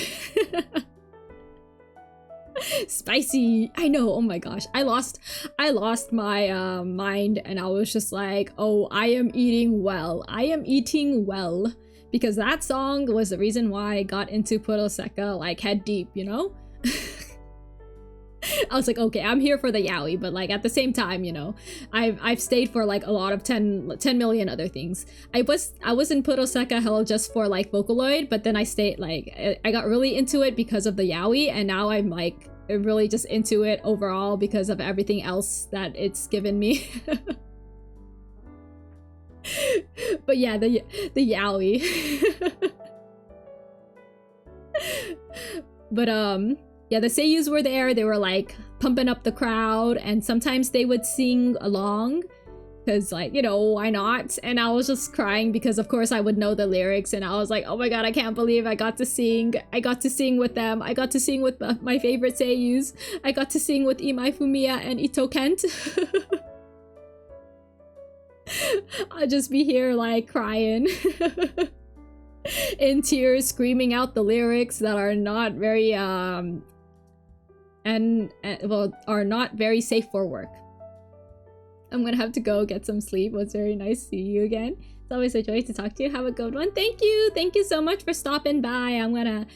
Spicy. I know. Oh my gosh, I lost my mind, and I was just like, oh, I am eating well, because that song was the reason why I got into Puroseka like head deep, you know. I was like, okay, I'm here for the yaoi, but like at the same time, you know, I've stayed for like a lot of 10 million other things. I was in Puroseka Hell just for like Vocaloid, but then I stayed, like, I got really into it because of the yaoi, and now I'm like really just into it overall because of everything else that it's given me. But yeah, the yaoi. But yeah, the seiyus were there. They were like pumping up the crowd, and sometimes they would sing along because, like, you know, why not? And I was just crying because of course I would know the lyrics, and I was like, oh my god, I can't believe I got to sing with them. I got to sing with my favorite seiyus. I got to sing with Imai Fumiya and Ito Kent. I'll just be here like crying in tears, screaming out the lyrics that are not very well, are not very safe for work. I'm gonna have to go get some sleep. It was very nice to see you again. It's always a joy to talk to you. Have a good one. Thank you so much for stopping by. I'm gonna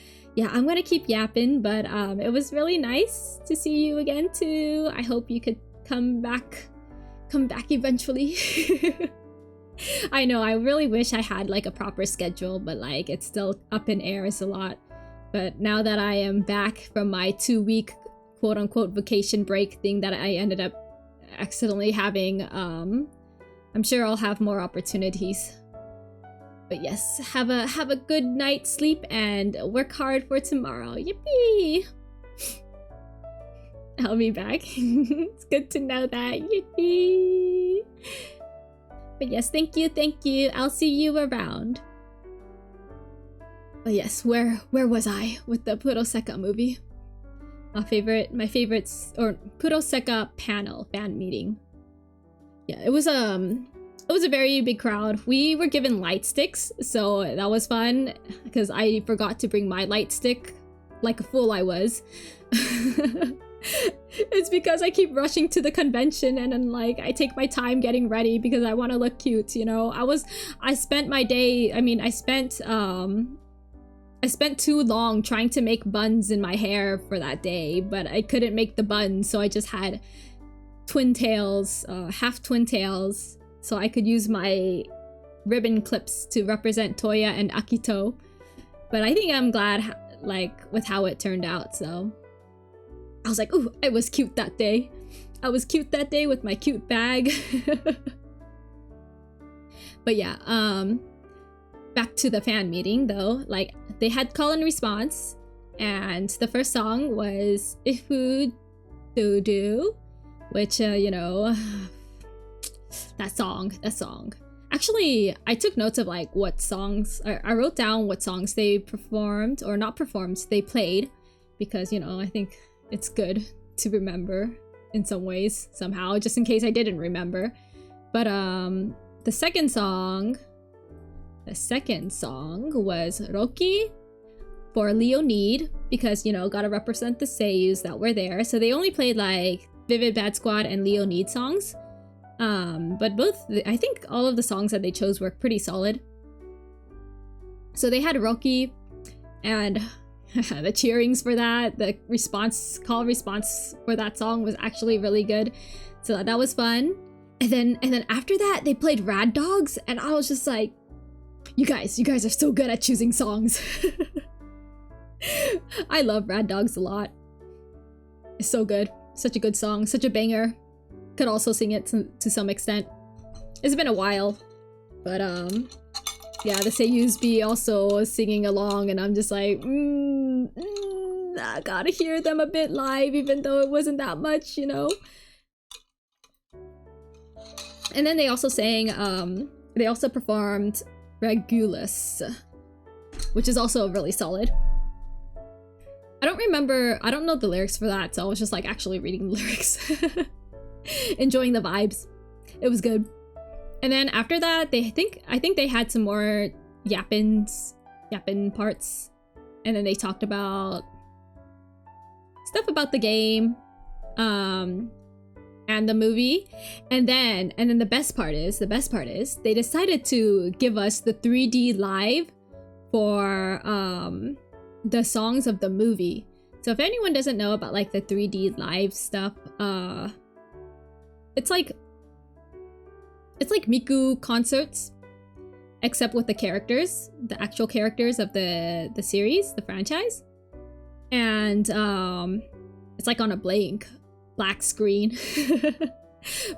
keep yapping, but it was really nice to see you again too. I hope you could come back eventually. I know, I really wish I had like a proper schedule, but like it's still up in air. It's a lot. But now that I am back from my 2-week quote-unquote vacation break thing that I ended up accidentally having, I'm sure I'll have more opportunities. But yes, have a good night's sleep and work hard for tomorrow. Yippee! I'll be back. It's good to know that. Yippee! But yes, thank you. I'll see you around. But yes, where was I with the Puroseka movie? My favorites, or Puroseka fan meeting. Yeah, it was a very big crowd. We were given light sticks, so that was fun because I forgot to bring my light stick like a fool I was. It's because I keep rushing to the convention and then like I take my time getting ready because I want to look cute, you know. I spent too long trying to make buns in my hair for that day, but I couldn't make the buns, so I just had half twin tails, so I could use my ribbon clips to represent Toya and Akito. But I think I'm glad like with how it turned out, so I was like, ooh, I was cute that day. I was cute that day with my cute bag. But yeah, back to the fan meeting though, like they had call and response, and the first song was Ifu Do, which you know, that song. Actually, I took notes of like what songs, I wrote down what songs they performed, or not performed, they played, because you know, I think it's good to remember in some ways, somehow, just in case I didn't remember. But the second song was Roki for Leonid, because, you know, gotta represent the seiyus that were there. So they only played like Vivid Bad Squad and Leonid songs. But I think all of the songs that they chose were pretty solid. So they had Roki, and the cheerings for that, the call response for that song was actually really good. So that was fun. And then after that, they played Rad Dogs, and I was just like, you guys are so good at choosing songs. I love Rad Dogs a lot. It's so good. Such a good song, such a banger. Could also sing it to some extent. It's been a while, but yeah, the seiyus be also singing along, and I'm just like, I gotta hear them a bit live, even though it wasn't that much, you know. And then they also performed Regulus, which is also really solid. I don't know the lyrics for that, so I was just like actually reading the lyrics. Enjoying the vibes. It was good. And then after that, I think they had some more yapping parts. And then they talked about stuff about the game, and the movie. And then the best part is they decided to give us the 3D live for the songs of the movie. So if anyone doesn't know about like the 3D live stuff, it's like Miku concerts, except with the characters, the actual characters of the series, the franchise. And it's like on a black screen.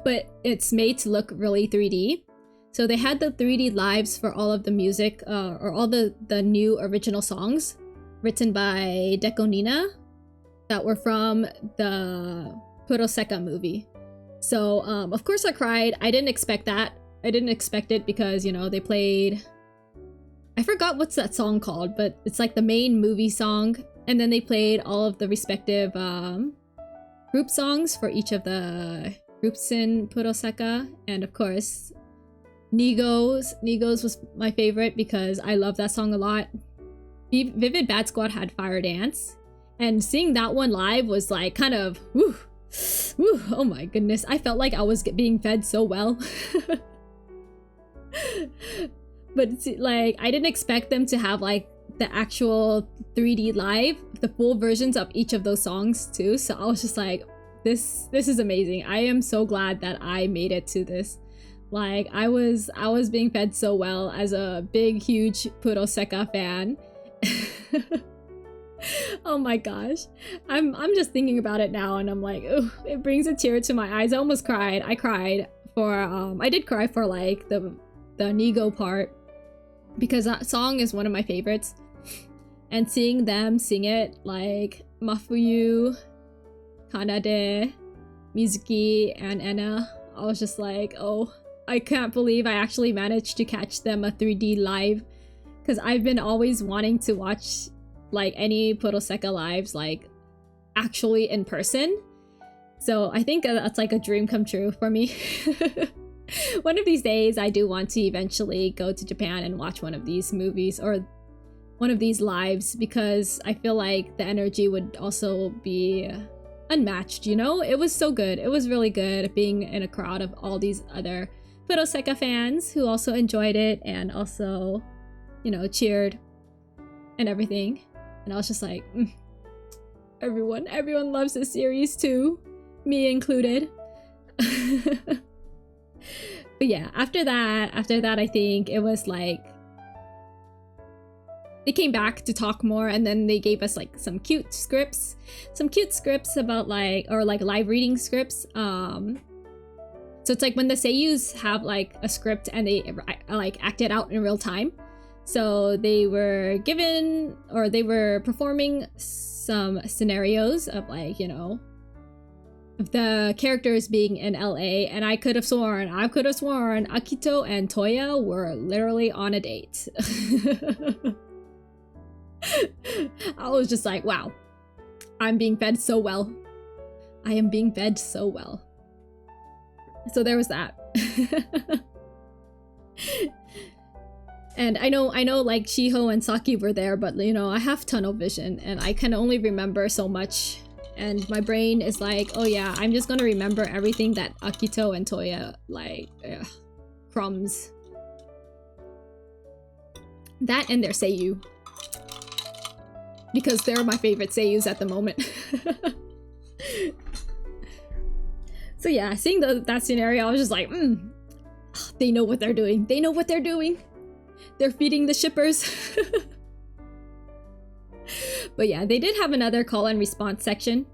But it's made to look really 3D. So they had the 3D lives for all of the music, or all the new original songs written by Dekonina that were from the Kuroseka movie. So, of course I cried. I didn't expect that. I didn't expect it because, you know, they played... I forgot what's that song called, but it's like the main movie song. And then they played all of the respective group songs for each of the groups in Kuroseka. And of course, Nigo's was my favorite because I love that song a lot. Vivid Bad Squad had Fire Dance. And seeing that one live was like kind of, woo, oh my goodness. I felt like I was being fed so well. But like, I didn't expect them to have like the actual 3D live, the full versions of each of those songs too. So I was just like, this is amazing. I am so glad that I made it to this. Like, I was being fed so well as a big, huge Kuroseka fan. Oh my gosh. I'm just thinking about it now and I'm like, oh, it brings a tear to my eyes. I almost cried. I cried for I did cry for like the Nigo part because that song is one of my favorites. And seeing them sing it like Mafuyu, Kanade, Mizuki, and Enna, I was just like, oh, I can't believe I actually managed to catch them a 3D live because I've been always wanting to watch like any Kuroseka lives like actually in person. So I think that's like a dream come true for me. One of these days I do want to eventually go to Japan and watch one of these movies or one of these lives because I feel like the energy would also be unmatched, you know? It was so good. It was really good being in a crowd of all these other Kuroseka fans who also enjoyed it and also, you know, cheered and everything. And I was just like, everyone loves this series too, me included. But yeah, after that, I think it was like they came back to talk more, and then they gave us like some cute scripts about like, or like live reading scripts. So it's like when the seiyus have like a script and they like act it out in real time. So they were given, or they were performing some scenarios of like, you know, the characters being in LA, and I could have sworn Akito and Toya were literally on a date. I was just like, wow, I'm being fed so well. I am being fed so well. So there was that. And I know like Shiho and Saki were there, but you know, I have tunnel vision and I can only remember so much. And my brain is like, oh yeah, I'm just gonna remember everything that Akito and Toya, like, crumbs. That and their seiyu. Because they're my favorite seiyus at the moment. So yeah, seeing that scenario, I was just like, they know what they're doing. They know what they're doing. They're feeding the shippers. But yeah, they did have another call and response section,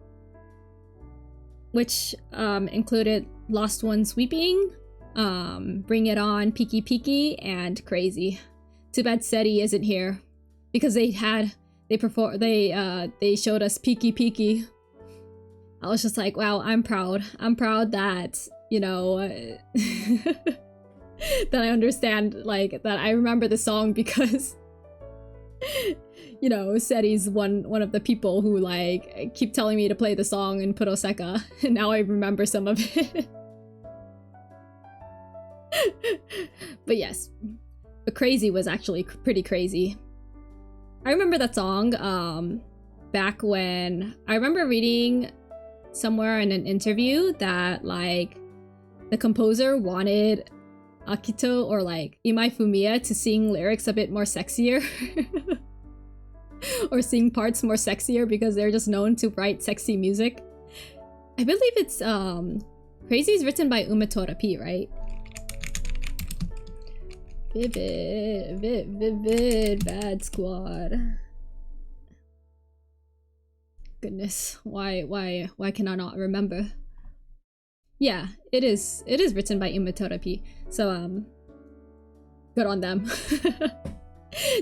which included Lost Ones Weeping, Bring It On, Peaky Peaky, and Crazy. Too bad Seti isn't here because they showed us Peaky Peaky. I was just like, wow, I'm proud. I'm proud that, you know, that I understand, like, that I remember the song because you know, Seti's one of the people who like keep telling me to play the song in Kuroseka, and now I remember some of it. But yes, but Crazy was actually pretty crazy. I remember that song back when I remember reading somewhere in an interview that like the composer wanted Akito or like Imai Fumiya to sing lyrics a bit more sexier. Or sing parts more sexier because they're just known to write sexy music. I believe it's Crazy is written by Umetora P, right? Vivid Bad Squad. Goodness, why can I not remember? Yeah, it is written by Umetora P. So good on them.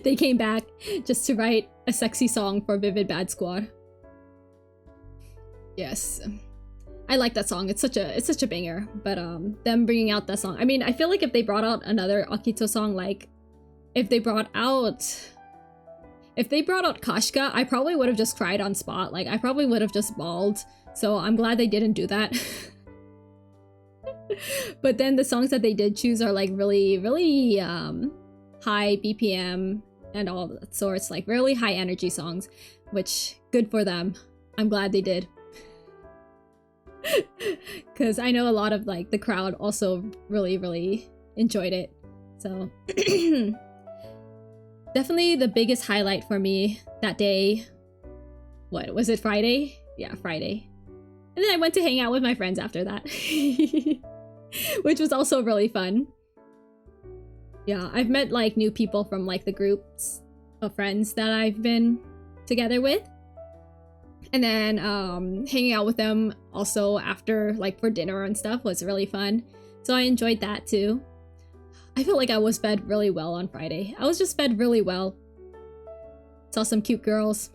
They came back just to write a sexy song for Vivid Bad Squad. Yes. I like that song. It's such a banger. But them bringing out that song. I mean, I feel like if they brought out another Akito song, like if they brought out Kashka, I probably would have just cried on spot. Like I probably would have just bawled. So I'm glad they didn't do that. But then the songs that they did choose are like really, really high BPM and all that sorts, like really high energy songs, which good for them. I'm glad they did. Because I know a lot of like the crowd also really, really enjoyed it. So definitely the biggest highlight for me that day. What was it, Friday? Yeah, Friday. And then I went to hang out with my friends after that. Which was also really fun. Yeah, I've met like new people from like the groups of friends that I've been together with. And then hanging out with them also after like for dinner and stuff was really fun. So I enjoyed that too. I feel like I was fed really well on Friday. I was just fed really well. Saw some cute girls.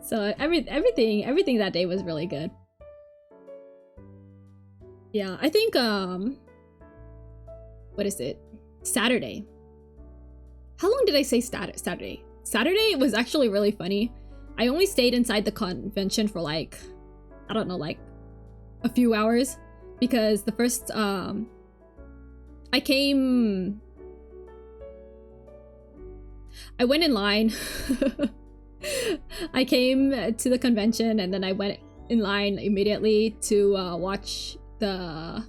So everything that day was really good. Yeah, I think what is it? Saturday. How long did I say Saturday? Saturday was actually really funny. I only stayed inside the convention for like, I don't know, like a few hours because the first I went in line. I came to the convention and then I went in line immediately to watch the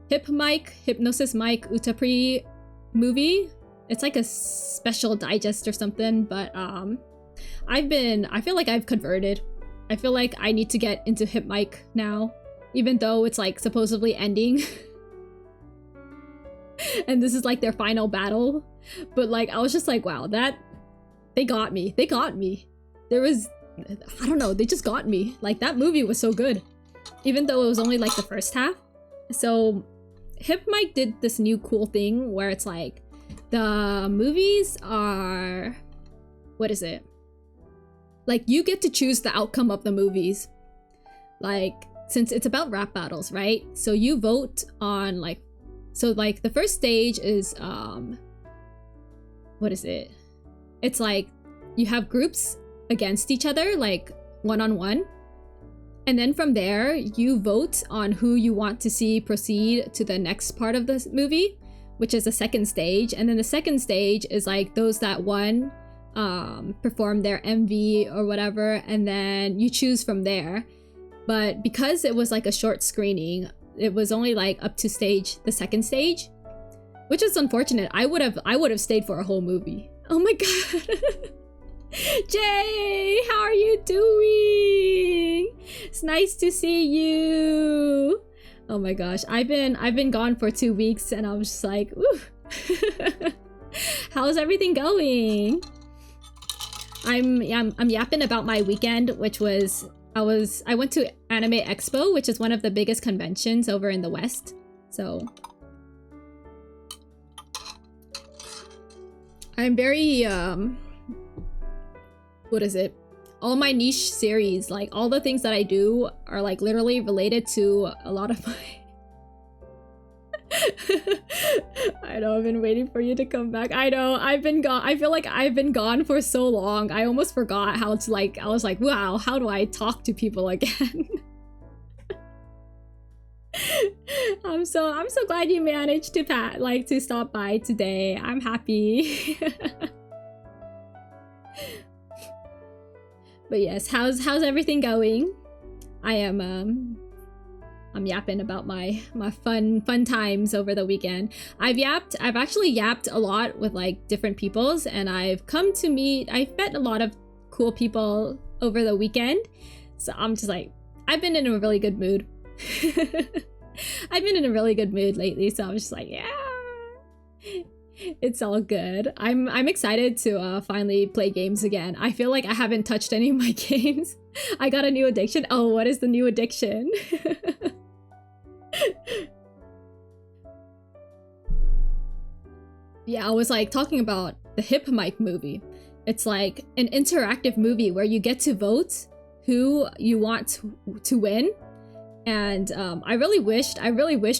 Hypnosis Mike Utapri movie. It's like a special digest or something, but I feel like I've converted. I feel like I need to get into Hip Mike now, even though it's like supposedly ending. And this is like their final battle. But like I was just like, wow, they got me. There was, I don't know, they just got me. Like that movie was so good. Even though it was only like the first half. So Hip Mike did this new cool thing where it's like the movies are, what is it? Like you get to choose the outcome of the movies. Like since it's about rap battles, right? So you vote on like, so like the first stage is what is it? It's like you have groups against each other, like one-on-one. And then from there, you vote on who you want to see proceed to the next part of the movie, which is the second stage. And then the second stage is like those that won perform their MV or whatever, and then you choose from there. But because it was like a short screening, it was only like up to the second stage, which is unfortunate. I would have stayed for a whole movie. Oh my god. Jay, how are you doing? It's nice to see you. Oh my gosh, I've been gone for 2 weeks and I was just like, ooh. How's everything going? I'm yapping about my weekend, which was I went to Anime Expo, which is one of the biggest conventions over in the West. So I'm very what is it? All my niche series, like all the things that I do are like literally related to a lot of my I know, I've been waiting for you to come back. I know, I've been gone. I feel like I've been gone for so long. I almost forgot how to like, I was like, wow, how do I talk to people again? I'm so glad you managed to to stop by today. I'm happy. But yes, how's everything going? I'm yapping about my fun times over the weekend. I've actually yapped a lot with like different peoples, and I've met a lot of cool people over the weekend. So I'm just like, I've been in a really good mood. I've been in a really good mood lately, so I'm just like, yeah. It's all good. I'm excited to finally play games again. I feel like I haven't touched any of my games. I got a new addiction. Oh, what is the new addiction? Yeah, I was like talking about the Hip Mic movie. It's like an interactive movie where you get to vote who you want to win. And I really wished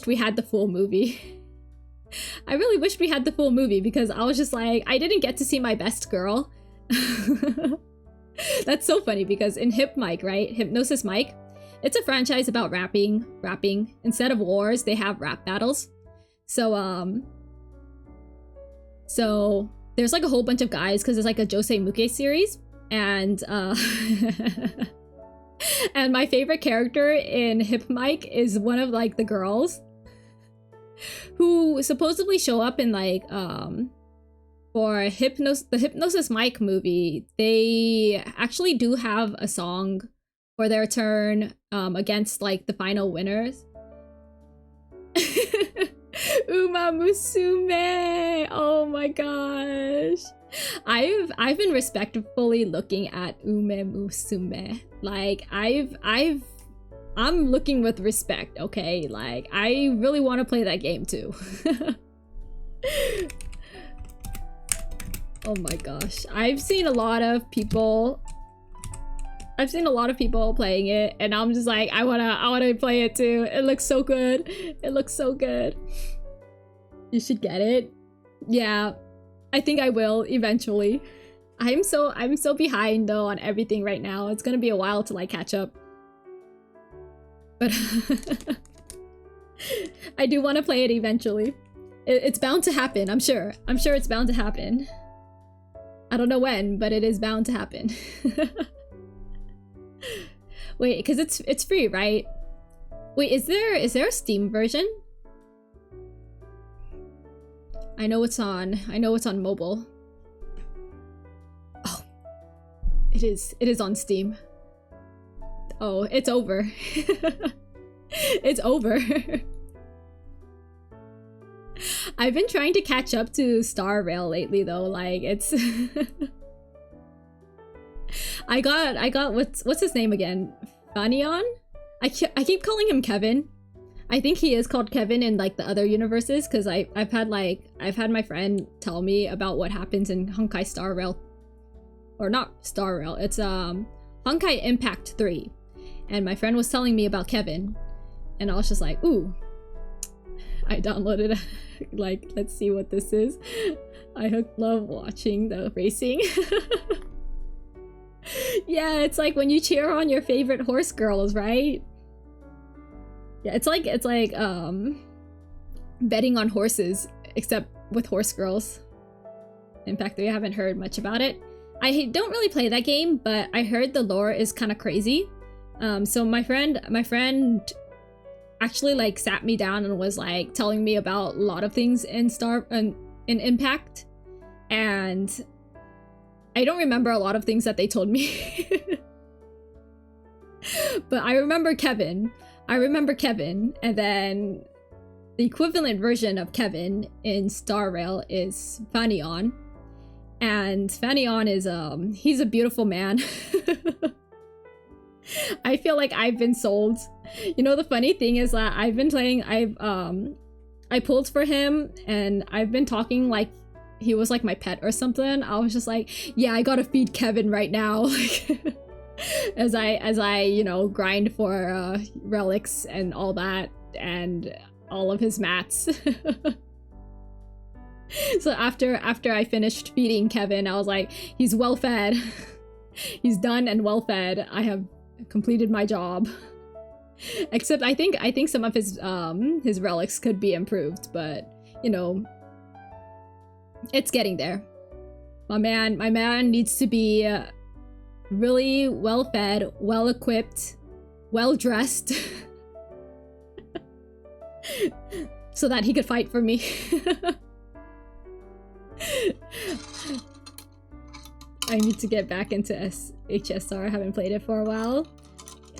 we had the full movie. I really wished we had the full movie because I was just like, I didn't get to see my best girl. That's so funny because in Hip Mic, right? Hypnosis Mic, it's a franchise about rapping. Instead of wars, they have rap battles. So there's like a whole bunch of guys because it's like a Josei Muke series. And and my favorite character in Hip Mic is one of like the girls who supposedly show up in like for the Hypnosis Mic movie. They actually do have a song for their turn against like the final winners. Uma Musume! Oh my gosh. I've been respectfully looking at Ume Musume. Like I'm looking with respect, okay? Like I really want to play that game too. Oh my gosh. I've seen a lot of people playing it and I'm just like I wanna play it too. It looks so good. It looks so good. You should get it. Yeah. I think I will eventually. I'm so behind though on everything right now. It's gonna be a while till I catch up. But I do want to play it eventually. It's bound to happen, I'm sure. I'm sure it's bound to happen. I don't know when, but it is bound to happen. Wait, because it's free, right? Wait, is there a Steam version? I know it's on mobile. Oh, it is on Steam. Oh, it's over. It's over. I've been trying to catch up to Star Rail lately though, like it's I got what's his name again? Fanion? I keep calling him Kevin. I think he is called Kevin in like the other universes because I've had my friend tell me about what happens in Honkai Star Rail. Or not Star Rail, it's Honkai Impact 3. And my friend was telling me about Kevin. And I was just like, ooh. I downloaded like, let's see what this is. I love watching the racing. Yeah, it's like when you cheer on your favorite horse girls, right? Yeah, it's like betting on horses, except with horse girls. In fact, I haven't heard much about it. I don't really play that game, but I heard the lore is kind of crazy. So my friend actually like sat me down and was like telling me about a lot of things in Impact, and I don't remember a lot of things that they told me. But I remember Kevin, and then the equivalent version of Kevin in Star Rail is Fanion. And Fanion is he's a beautiful man. I feel like I've been sold. You know, the funny thing is that I've been playing, I pulled for him and I've been talking like he was like my pet or something. I was just like, yeah, I gotta feed Kevin right now. Like, as I, you know, grind for relics and all that and all of his mats. So after I finished feeding Kevin, I was like, he's well fed. He's done and well fed. I have completed my job. Except I think some of his relics could be improved, but you know, it's getting there. My man needs to be really well fed, well equipped, well dressed, so that he could fight for me. I need to get back into HSR. I haven't played it for a while.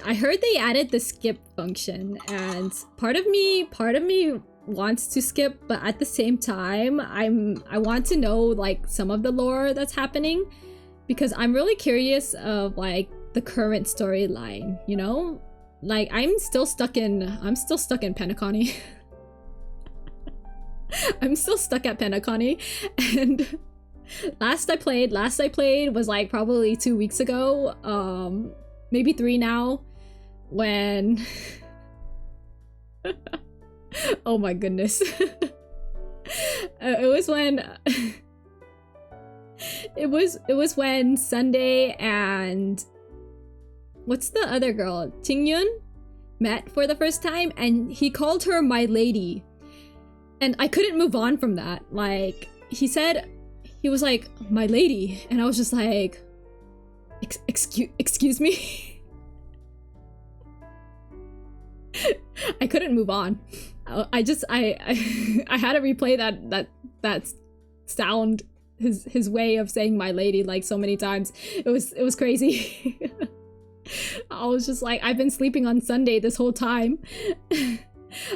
I heard they added the skip function, and part of me wants to skip, but at the same time, I want to know like some of the lore that's happening, because I'm really curious of like the current storyline, you know? Like I'm still stuck in Penacony. I'm still stuck at Penacony, and last I played was like probably 2 weeks ago, maybe 3 now, when oh my goodness. It was when it was when Sunday and what's the other girl, Tingyun, met for the first time, and he called her my lady, and I couldn't move on from that. Like, he was like, my lady, and I was just like, excuse me. I couldn't move on. I had to replay that sound, his way of saying my lady like so many times. It was crazy. I was just like, I've been sleeping on Sunday this whole time.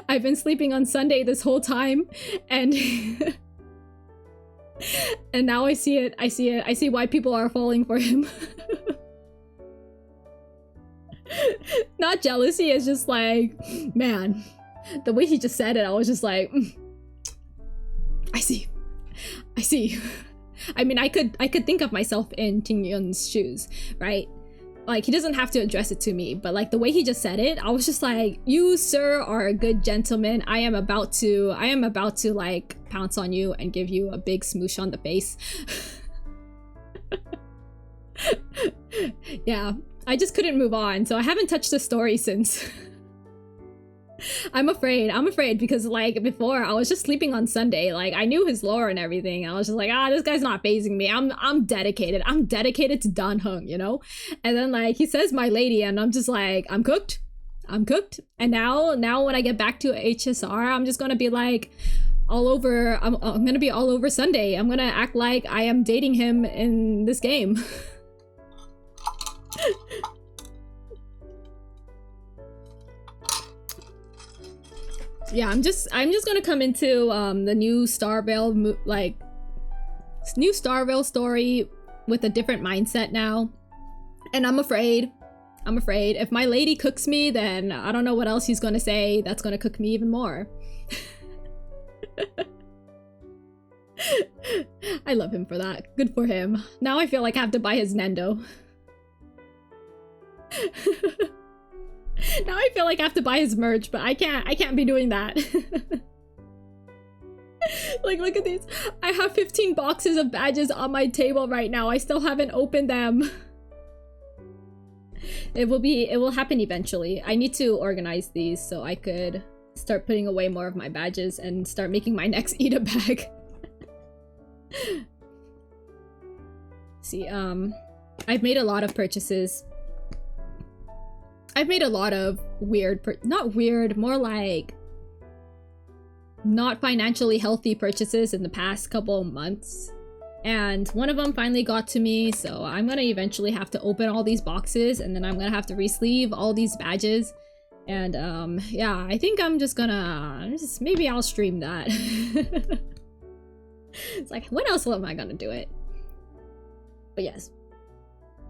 I've been sleeping on Sunday this whole time, and and now I see it. I see why people are falling for him. Not jealousy, it's just like, man, the way he just said it, I was just like, I see. I mean, I could think of myself in Tingyun's shoes, right? Like, he doesn't have to address it to me, but like the way he just said it, I was just like, you sir are a good gentleman. I am about to like pounce on you and give you a big smoosh on the face. Yeah, I just couldn't move on, so I haven't touched the story since. I'm afraid because like before I was just sleeping on Sunday. Like, I knew his lore and everything. I was just like, this guy's not phasing me. I'm dedicated. I'm dedicated to Dan Heng, you know? And then like he says my lady, and I'm just like, I'm cooked. And now when I get back to HSR, I'm just gonna be like all over, I'm gonna be all over Sunday. I'm gonna act like I am dating him in this game. Yeah, I'm just gonna come into the new Starvale story with a different mindset now, and I'm afraid if my lady cooks me, then I don't know what else he's gonna say that's gonna cook me even more. I love him for that. Good for him. Now I feel like I have to buy his Nendo. Now I feel like I have to buy his merch, but I can't be doing that. Like, look at these. I have 15 boxes of badges on my table right now. I still haven't opened them. It will happen eventually. I need to organize these so I could start putting away more of my badges and start making my next Ida bag. See, I've made a lot of purchases. I've made a lot of not weird, more like not financially healthy purchases in the past couple of months. And one of them finally got to me, so I'm gonna eventually have to open all these boxes, and then I'm gonna have to re-sleeve all these badges. And yeah, I think I'm just gonna, maybe I'll stream that. It's like, when else am I gonna do it? But yes,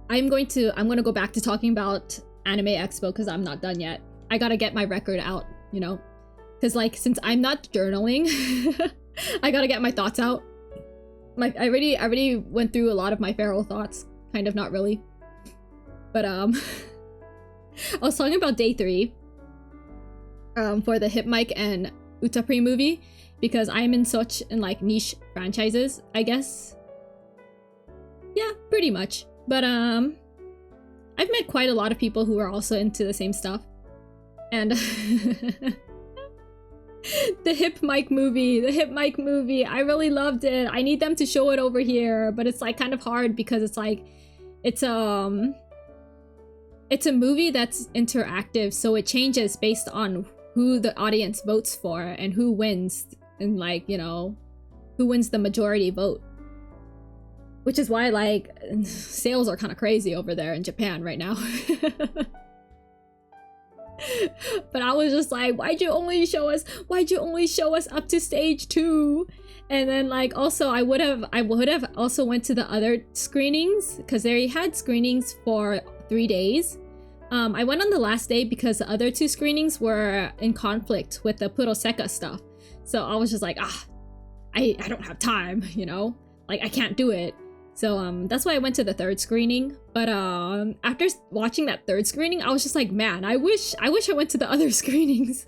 I'm gonna go back to talking about Anime Expo because I'm not done yet. I gotta get my record out, you know, because like, since I'm not journaling, I gotta get my thoughts out. I already went through a lot of my feral thoughts, kind of, not really, but I was talking about day 3 for the Hip Mike and Utapri movie, because I'm in like niche franchises, I guess. Yeah, pretty much. But I've met quite a lot of people who are also into the same stuff. And the Hip Mike movie, I really loved it. I need them to show it over here, but it's like kind of hard because it's like it's a movie that's interactive, so it changes based on who the audience votes for and who wins, and like, you know, who wins the majority vote. Which is why, like, sales are kind of crazy over there in Japan right now. But I was just like, why'd you only show us up to stage 2? And then, like, also I would have also went to the other screenings, because they had screenings for 3 days. I went on the last day because the other 2 screenings were in conflict with the Puroseka stuff. So I was just like, I don't have time, you know? Like, I can't do it. So, that's why I went to the third screening. But, after watching that third screening, I was just like, man, I wish I went to the other screenings.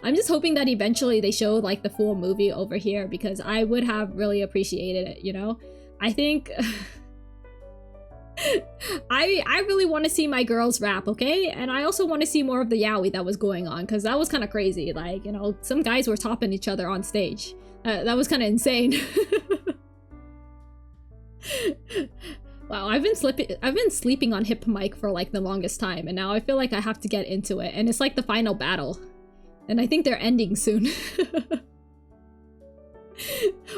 I'm just hoping that eventually they show, like, the full movie over here, because I would have really appreciated it, you know? I think... I really want to see my girls rap, okay? And I also want to see more of the yaoi that was going on, because that was kind of crazy. Like, you know, some guys were topping each other on stage. That was kind of insane. Wow, I've been sleeping on hip mic for like the longest time, and now I feel like I have to get into it. And it's like the final battle. And I think they're ending soon.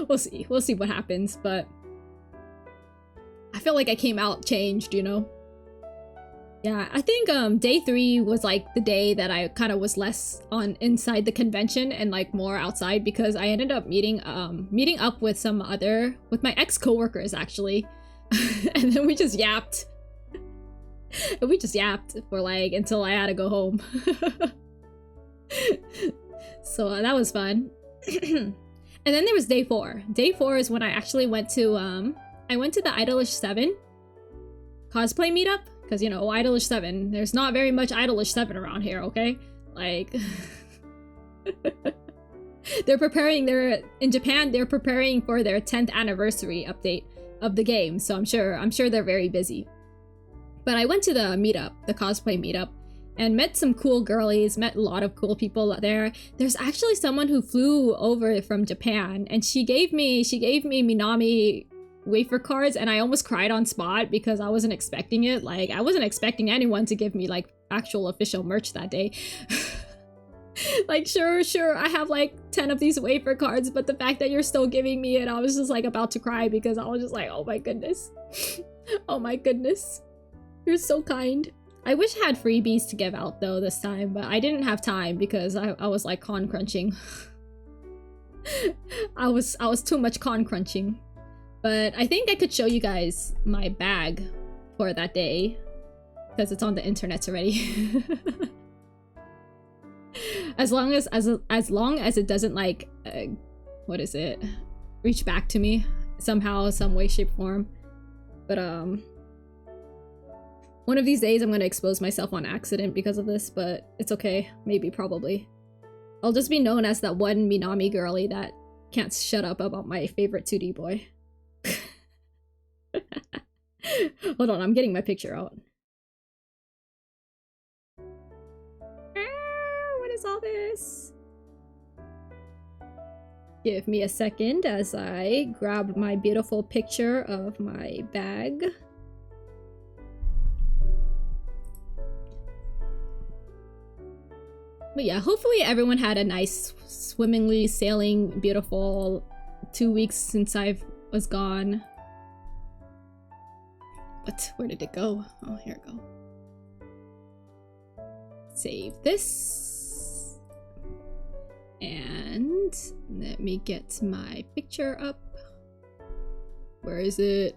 We'll see. We'll see what happens, but I feel like I came out changed, you know? Yeah, I think day 3 was like the day that I kind of was less on inside the convention and like more outside, because I ended up meeting up with my ex-coworkers actually. And then we just yapped. And we just yapped for like until I had to go home. So that was fun. And then there was day 4. Day 4 is when I actually went to the Idolish 7 cosplay meetup, because, you know, Idolish 7, there's not very much Idolish 7 around here, okay? Like, in Japan, they're preparing for their 10th anniversary update of the game, so I'm sure they're very busy. But I went to the meetup, the cosplay meetup, and met some cool girlies, met a lot of cool people there. There's actually someone who flew over from Japan, and she gave me Minami wafer cards, and I almost cried on spot because I wasn't expecting it. Like, I wasn't expecting anyone to give me like actual official merch that day. Like, sure, I have like 10 of these wafer cards, but the fact that you're still giving me it, I was just like about to cry, because I was just like, oh my goodness. Oh my goodness. You're so kind. I wish I had freebies to give out though this time, but I didn't have time because I was like con crunching. I was too much con crunching. But I think I could show you guys my bag for that day, because it's on the internet already. as long as it doesn't like what is it, reach back to me somehow, some way, shape, form. But one of these days I'm gonna expose myself on accident because of this, but it's okay. Maybe, probably. I'll just be known as that one Minami girly that can't shut up about my favorite 2D boy. Hold on, I'm getting my picture out. What is all this? Give me a second as I grab my beautiful picture of my bag. But yeah, hopefully everyone had a nice, swimmingly sailing, beautiful 2 weeks since I was gone. But where did it go? Oh, here it go. Save this. And let me get my picture up. Where is it?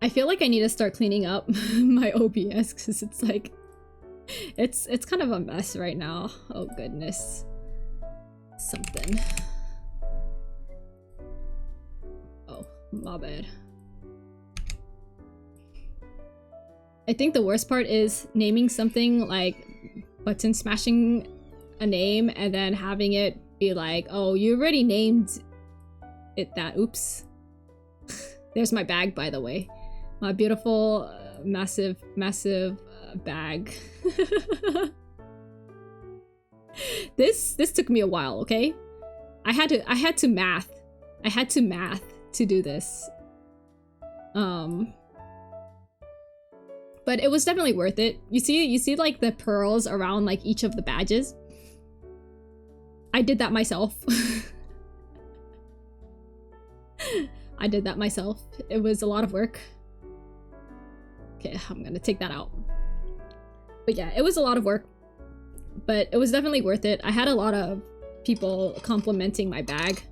I feel like I need to start cleaning up my OBS, because it's like, it's kind of a mess right now. Oh goodness. Something. Oh, my bad. I think the worst part is naming something like button smashing a name and then having it be like, oh, you already named it that. Oops. There's my bag, by the way. My beautiful, massive bag. This took me a while, okay? I had to math to do this. But it was definitely worth it. You see like the pearls around like each of the badges? I did that myself. I did that myself. It was a lot of work. Okay, I'm gonna take that out. But yeah, it was a lot of work, but it was definitely worth it. I had a lot of people complimenting my bag,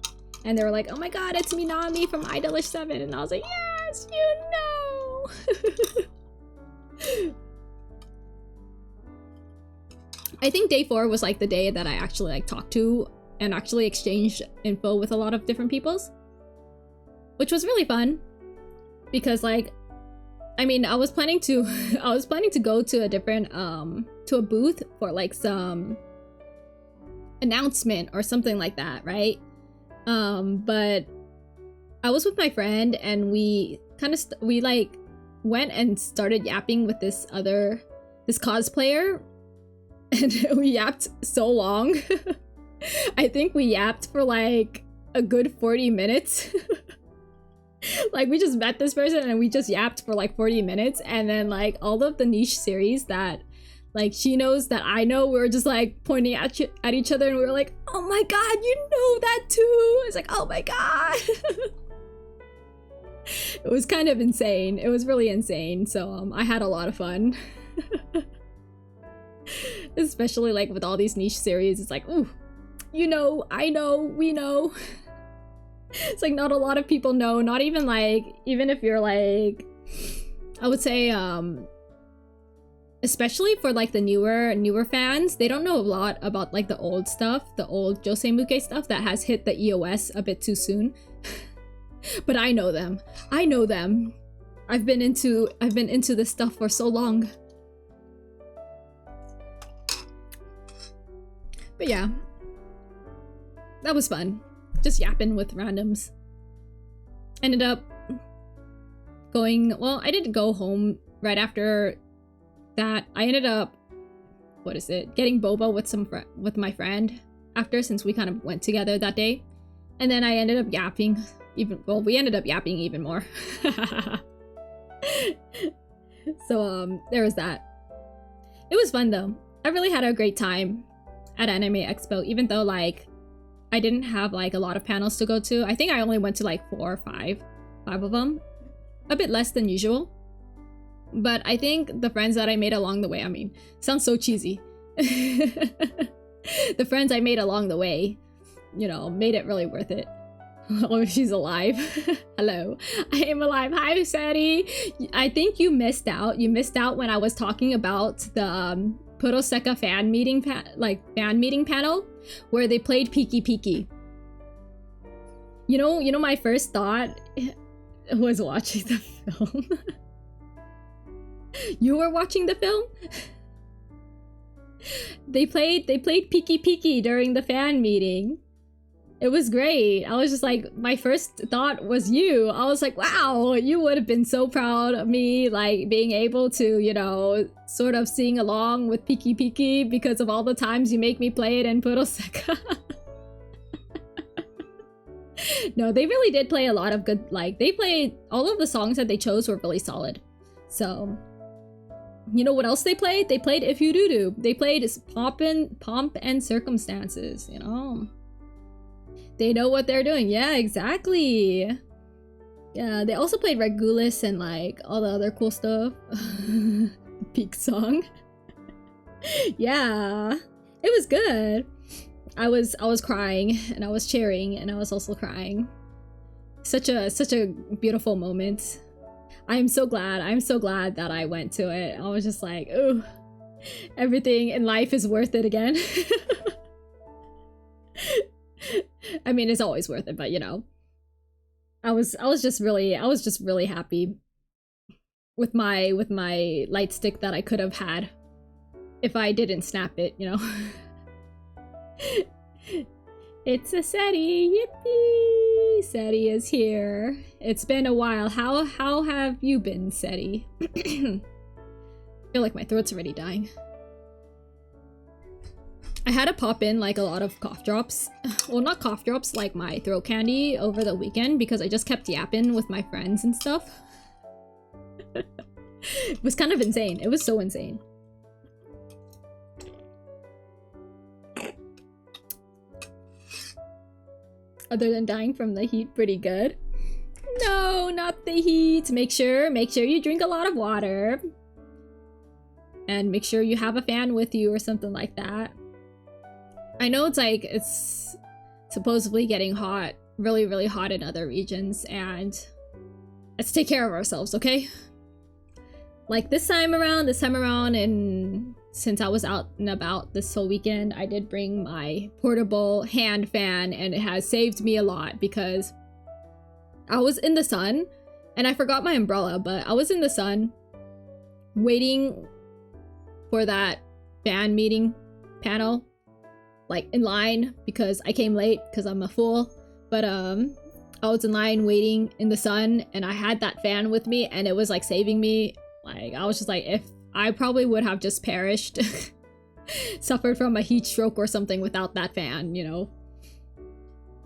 and they were like, oh my god, it's Minami from Idolish 7, and I was like, yes, you know! I think day 4 was like the day that I actually like talked to and actually exchanged info with a lot of different peoples, which was really fun because like, I mean, I was planning to go to a different to a booth for like some announcement or something like that, right? But I was with my friend and we kind of we like went and started yapping with this cosplayer, and we yapped so long. I think we yapped for like a good 40 minutes. Like we just met this person and we just yapped for like 40 minutes, and then like all of the niche series that like she knows that I know, we were just like pointing at each other and we were like, oh my god, you know that too. It's like, oh my god. It was kind of insane. It was really insane. So I had a lot of fun. Especially like with all these niche series, it's like, ooh, you know, I know, we know. It's like not a lot of people know, not even like, even if you're like, I would say especially for like the newer fans, they don't know a lot about like the old stuff, the old Josemuke stuff that has hit the EOS a bit too soon. But I know them. I know them. I've been into this stuff for so long. But yeah, that was fun. Just yapping with randoms. Ended up going, well, I didn't go home right after that. I ended up, getting boba with my friend after, since we kind of went together that day. And then I ended up yapping we ended up yapping even more. So there was that. It was fun though. I really had a great time at Anime Expo, even though like I didn't have like a lot of panels to go to. I think I only went to like 4 or 5 of them, a bit less than usual. But I think the friends that I made along the way, I mean, sounds so cheesy. The friends I made along the way, you know, made it really worth it. Oh, she's alive. Hello, I am alive. Hi, Sari. I think you missed out. You missed out when I was talking about the Puroseka fan meeting panel where they played Piki Piki. You know, my first thought was watching the film. You were watching the film? They played Piki Piki during the fan meeting. It was great. I was just like, my first thought was you. I was like, wow, you would have been so proud of me, like being able to, you know, sort of sing along with Piki Piki because of all the times you make me play it in Puroseka. No, they really did play a lot of good, like, they played, all of the songs that they chose were really solid. So, you know what else they played? They played If You Do Do. They played Pomp and Circumstances, you know? They know what they're doing. Yeah, exactly. Yeah, they also played Regulus and like all the other cool stuff. Peak song. Yeah, it was good. I was crying and I was cheering and I was also crying. Such a beautiful moment. I'm so glad that I went to it. I was just like, ooh, everything in life is worth it again. I mean, it's always worth it, but you know, I was just really happy with my light stick that I could have had if I didn't snap it, you know. It's a Seti, yippee! Seti is here. It's been a while. How have you been, Seti? I feel like my throat's already dying. I had to pop in like a lot of cough drops. Well, not cough drops, like my throat candy over the weekend because I just kept yapping with my friends and stuff. It was kind of insane. It was so insane. Other than dying from the heat, pretty good. No, not the heat. Make sure you drink a lot of water. And make sure you have a fan with you or something like that. I know it's supposedly getting hot, really, really hot in other regions, and let's take care of ourselves, okay? Like this time around in since I was out and about this whole weekend, I did bring my portable hand fan, and it has saved me a lot because I was in the sun and I forgot my umbrella, but I was in the sun waiting for that band meeting panel, like in line, because I came late because I'm a fool. But I was in line waiting in the sun, and I had that fan with me, and it was like saving me. Like, I was just like, if I probably would have just perished, suffered from a heat stroke or something without that fan, you know.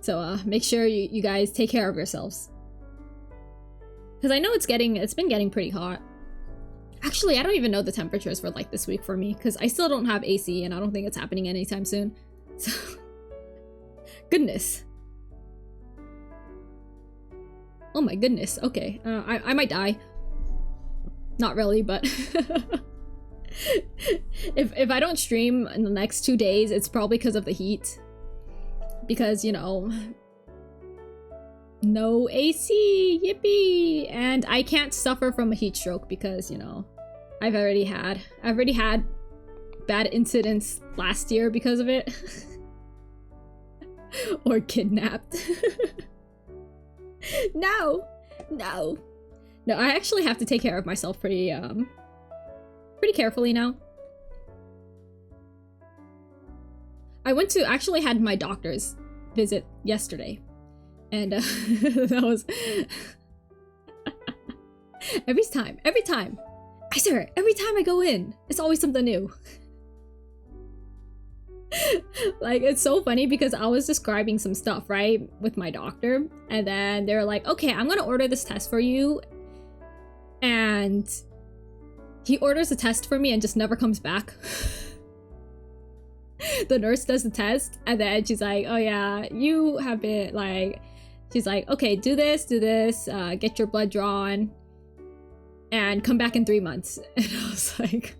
So make sure you guys take care of yourselves, because I know it's been getting pretty hot. Actually, I don't even know the temperatures for like this week for me, because I still don't have AC, and I don't think it's happening anytime soon. So goodness. Oh my goodness. Okay, I might die. Not really, but if I don't stream in the next 2 days, it's probably because of the heat. Because, you know, no AC, yippee! And I can't suffer from a heat stroke because, you know, I've already had bad incidents last year because of it. Or kidnapped. No, I actually have to take care of myself pretty carefully now. I actually had my doctor's visit yesterday, and that was every time, I swear, every time I go in, it's always something new. Like, it's so funny because I was describing some stuff, right, with my doctor, and then they're like, okay, I'm gonna order this test for you, and he orders a test for me and just never comes back. The nurse does the test, and then she's like, oh yeah, you have been, like, she's like, okay, do this, get your blood drawn, and come back in 3 months. And I was like,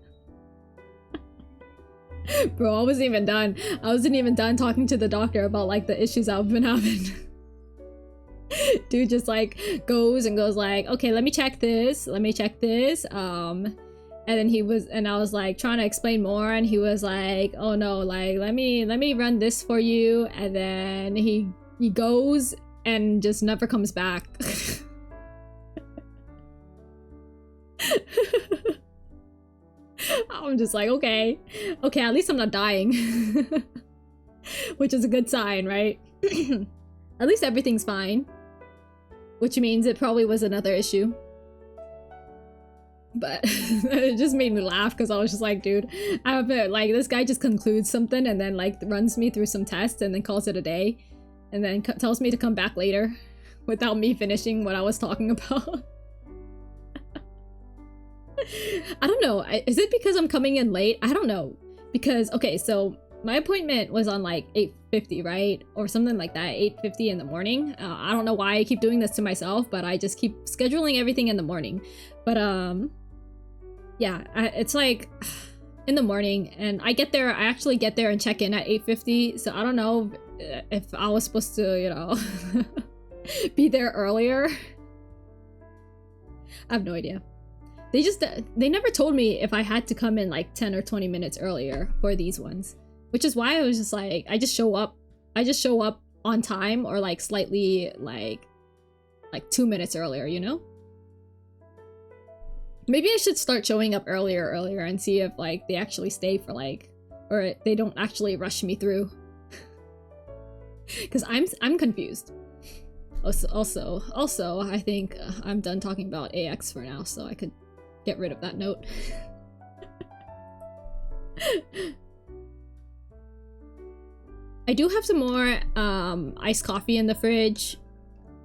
bro, I wasn't even done talking to the doctor about like the issues I've been having. Dude just like goes like, okay, let me check this, and then I was like trying to explain more, and he was like, oh no, like let me run this for you, and then he goes and just never comes back. I'm just like, okay, at least I'm not dying. Which is a good sign, right? At least everything's fine, which means it probably was another issue. But it just made me laugh because I was just like, dude, like, this guy just concludes something and then like runs me through some tests and then calls it a day, and then tells me to come back later without me finishing what I was talking about. I don't know. Is it because I'm coming in late? I don't know. Because, okay, so my appointment was on like 8:50, right? Or something like that, 8:50 in the morning. I don't know why I keep doing this to myself, but I just keep scheduling everything in the morning. But, yeah, it's like in the morning, and I actually get there and check in at 8:50. So I don't know if I was supposed to, you know, be there earlier. I have no idea. They never told me if I had to come in like 10 or 20 minutes earlier for these ones, which is why I was just like, I just show up on time, or like slightly like 2 minutes earlier, you know? Maybe I should start showing up earlier and see if like they actually stay for like, or they don't actually rush me through. Because I'm confused. Also, I think I'm done talking about AX for now, so I could get rid of that note. I do have some more iced coffee in the fridge,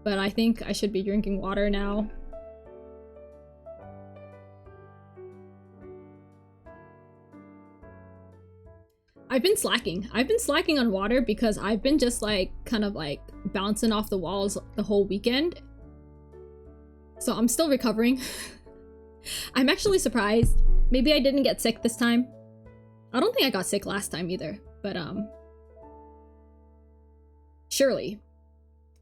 but I think I should be drinking water now. I've been slacking on water because I've been just like kind of like bouncing off the walls the whole weekend. So I'm still recovering. I'm actually surprised. Maybe I didn't get sick this time. I don't think I got sick last time either, but surely.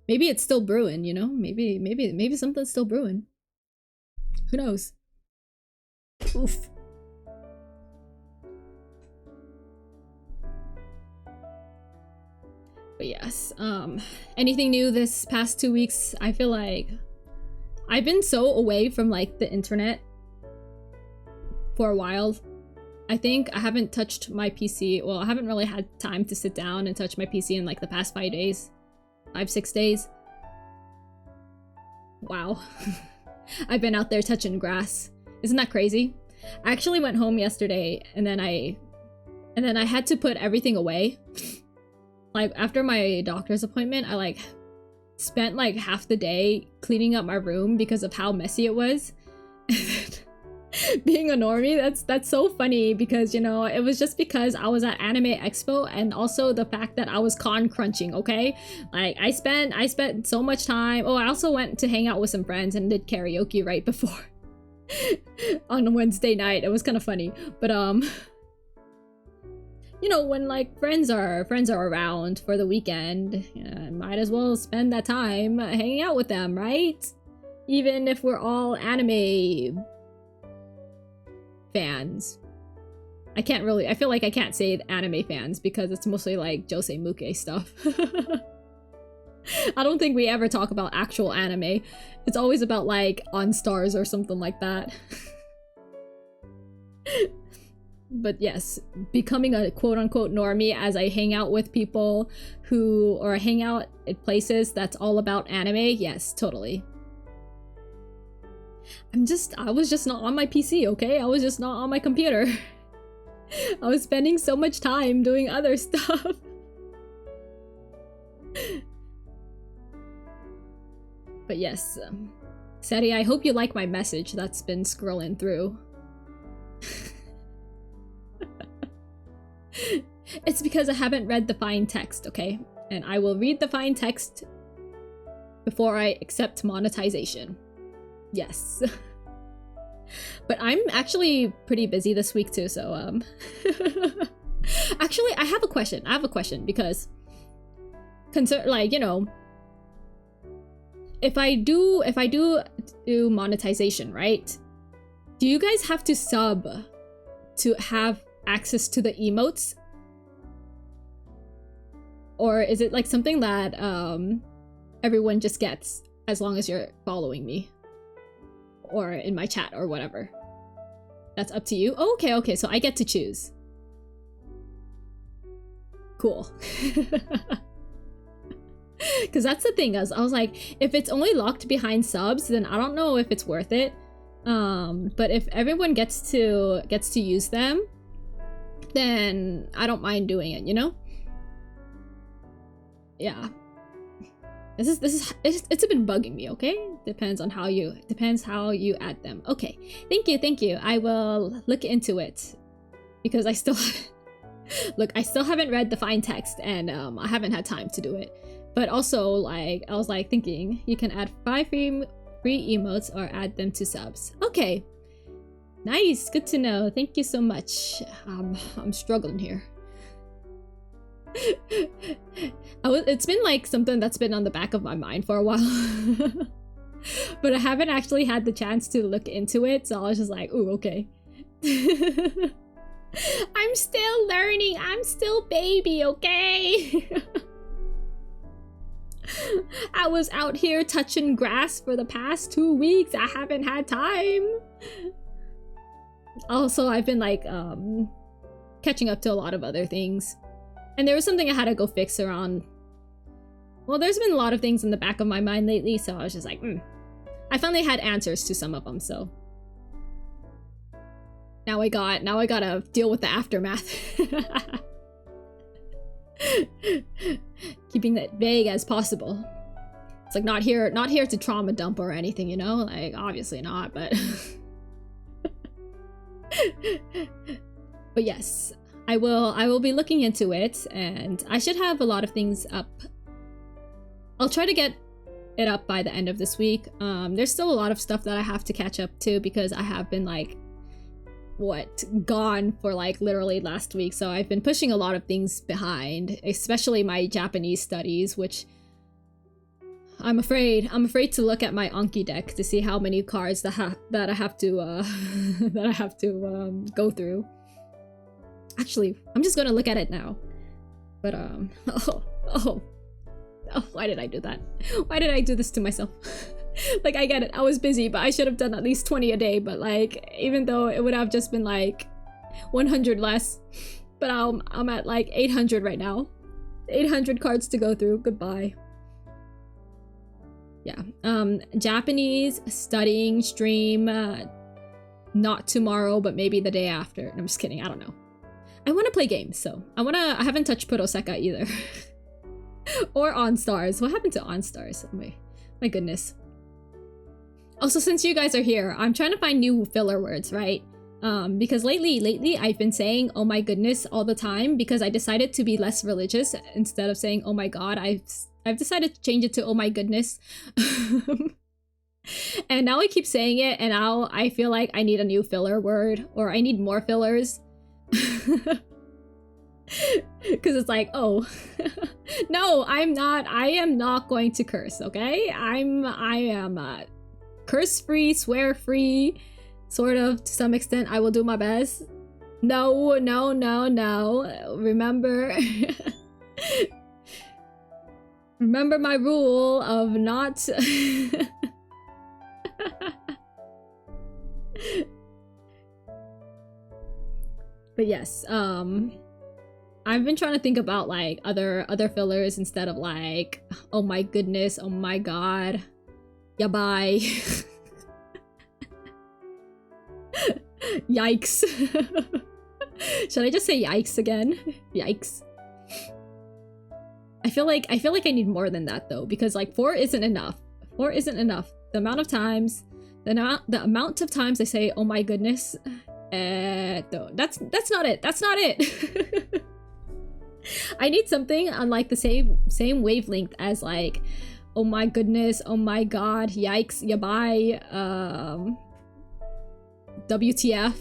Maybe it's still brewing, you know? Maybe something's still brewing. Who knows? Oof. But yes, anything new this past 2 weeks? I feel like I've been so away from like the internet for a while. I think I haven't touched my PC. Well, I haven't really had time to sit down and touch my PC in like the past 5 days. 5-6 days. Wow. I've been out there touching grass. Isn't that crazy? I actually went home yesterday and then I had to put everything away. Like after my doctor's appointment, I like spent like half the day cleaning up my room because of how messy it was. Being a normie, that's so funny because, you know, it was just because I was at Anime Expo and also the fact that I was con crunching, okay? Like I spent so much time. Oh, I also went to hang out with some friends and did karaoke right before on Wednesday night. It was kind of funny. But you know, when like friends are around for the weekend, you know, I might as well spend that time hanging out with them, right? Even if we're all anime fans. I feel like I can't say anime fans because it's mostly like Josei Muke stuff. I don't think we ever talk about actual anime. It's always about like On Stars or something like that. But yes, becoming a quote-unquote normie as I hang out with people or hang out at places that's all about anime, yes, totally. I was just not on my PC, okay? I was just not on my computer. I was spending so much time doing other stuff. But yes, Seti, I hope you like my message that's been scrolling through. It's because I haven't read the fine text, okay? And I will read the fine text before I accept monetization. Yes. But I'm actually pretty busy this week too, so actually I have a question because like, you know, if I do monetization, right? Do you guys have to sub to have access to the emotes? Or is it like something that everyone just gets as long as you're following me? Or in my chat or whatever. That's up to you. Oh, okay, so I get to choose. Cool. Because that's the thing, I was like, if it's only locked behind subs, then I don't know if it's worth it. But if everyone gets to use them, then I don't mind doing it, you know? Yeah. It's been bugging me, okay? Depends how you add them. Okay, thank you. I will look into it because I still haven't read the fine text and I haven't had time to do it. But also, like, I was like thinking you can add 5 free emotes or add them to subs. Okay, nice, good to know. Thank you so much. I'm struggling here. It's been like something that's been on the back of my mind for a while. But I haven't actually had the chance to look into it, so I was just like, ooh, okay. I'm still learning, I'm still baby, okay? I was out here touching grass for the past 2 weeks. I haven't had time. Also, I've been like catching up to a lot of other things. And there was something I had to go fix around. Well, there's been a lot of things in the back of my mind lately, so I was just like, I finally had answers to some of them, so. Now I gotta deal with the aftermath. Keeping that vague as possible. It's like not here to trauma dump or anything, you know? Like, obviously not, but. But yes. I will be looking into it, and I should have a lot of things up. I'll try to get it up by the end of this week. There's still a lot of stuff that I have to catch up to because I have been like, gone for like literally last week. So I've been pushing a lot of things behind, especially my Japanese studies, which I'm afraid to look at my Anki deck to see how many cards that I have to go through. Actually, I'm just gonna look at it now. But Oh, why did I do that? Why did I do this to myself? Like, I get it, I was busy, but I should have done at least 20 a day. But like, even though it would have just been like 100 less, but I'm at like 800 right now. 800 cards to go through. Goodbye. Yeah. Japanese studying stream, not tomorrow, but maybe the day after. I'm just kidding. I don't know. I want to play games, so I haven't touched Puroseka either. Or OnStars. What happened to OnStars? Oh my goodness. Also, since you guys are here, I'm trying to find new filler words, right? Because lately I've been saying oh my goodness all the time because I decided to be less religious. Instead of saying oh my god, I've decided to change it to oh my goodness. And now I keep saying it, and now I feel like I need a new filler word, or I need more fillers. Because it's like, oh, no, I am not going to curse, okay? I am curse-free, swear-free, sort of, to some extent. I will do my best. No. Remember, remember my rule of not... But yes, I've been trying to think about like other fillers instead of like oh my goodness, oh my god, yeah, bye. Yikes. Should I just say yikes again? Yikes. I feel like I need more than that though, because like 4 isn't enough. 4 isn't enough. The amount of times I say oh my goodness, no, that's not it. That's not it. I need something on like the same wavelength as like oh my goodness, oh my god, yikes, yeah, bye, WTF.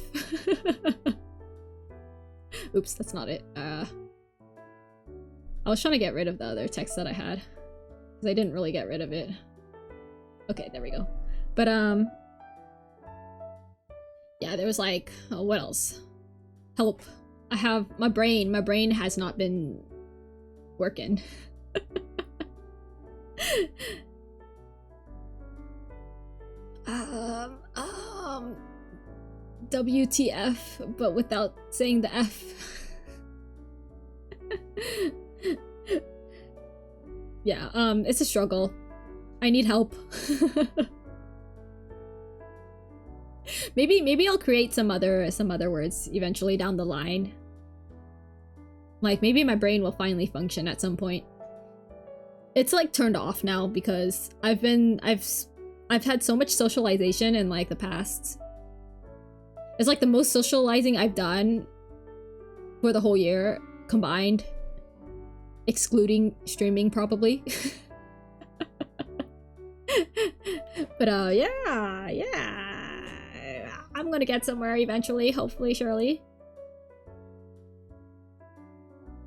Oops, that's not it. I was trying to get rid of the other text that I had because I didn't really get rid of it. Okay, there we go. But yeah, there was like, oh, what else? Help. I have my brain has not been working. WTF, but without saying the F. Yeah, it's a struggle. I need help. Maybe I'll create some other words eventually down the line. Like maybe my brain will finally function at some point. It's like turned off now because I've had so much socialization in like the past. It's like the most socializing I've done for the whole year combined, excluding streaming probably. But yeah. I'm gonna get somewhere eventually, hopefully, surely.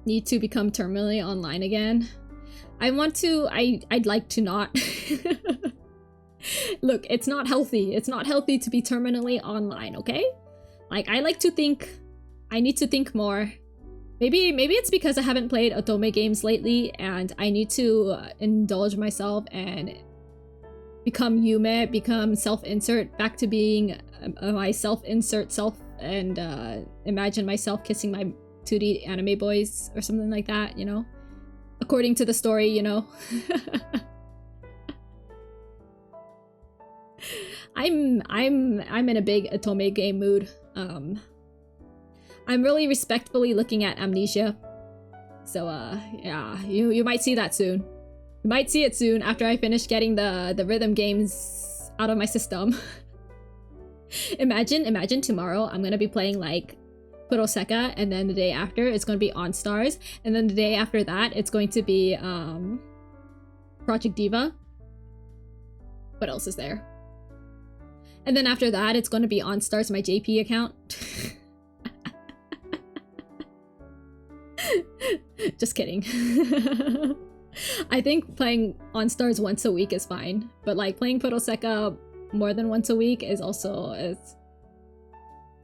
Need to become terminally online again. I'd like to not. Look, it's not healthy. It's not healthy to be terminally online, okay? Like, I like to think. I need to think more. Maybe it's because I haven't played otome games lately, and I need to indulge myself and become Yume, become self-insert, back to being my self-insert self, and imagine myself kissing my 2D anime boys or something like that, you know? According to the story, you know? I'm in a big otome game mood. I'm really respectfully looking at Amnesia. So yeah, you might see that soon. You might see it soon after I finish getting the rhythm games out of my system. Imagine tomorrow I'm gonna be playing like Puroseka, and then the day after it's gonna be OnStars, and then the day after that it's going to be Project Diva. What else is there? And then after that it's gonna be OnStars, my JP account. Just kidding. I think playing OnStars once a week is fine, but like playing Puroseka more than once a week is also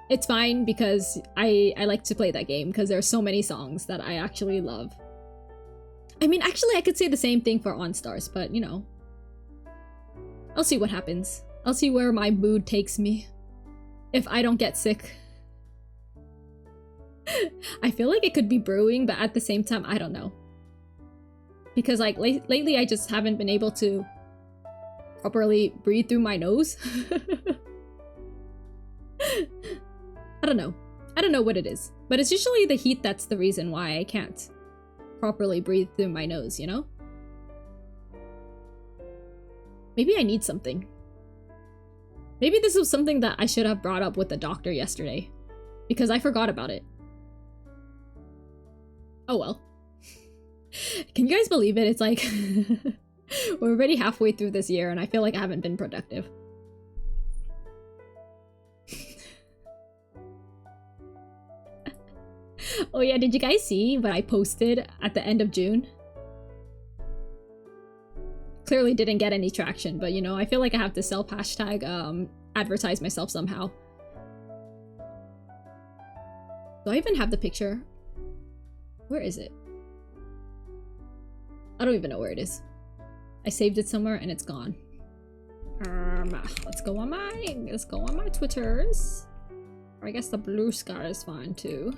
it's fine because I like to play that game because there are so many songs that I actually love. I mean, actually, I could say the same thing for OnStars, but you know, I'll see what happens. I'll see where my mood takes me. If I don't get sick. I feel like it could be brewing, but at the same time, I don't know. Because like lately, I just haven't been able to properly breathe through my nose. I don't know. I don't know what it is. But it's usually the heat that's the reason why I can't properly breathe through my nose, you know? Maybe I need something. Maybe this was something that I should have brought up with the doctor yesterday. Because I forgot about it. Oh well. Can you guys believe it? It's like... we're already halfway through this year and I feel like I haven't been productive. Oh yeah, did you guys see what I posted at the end of June? Clearly didn't get any traction, but you know, I feel like I have to self-hashtag advertise myself somehow. Do I even have the picture? Where is it? I don't even know where it is. I saved it somewhere and it's gone. Let's go on my Twitters. Or I guess the blue sky is fine too.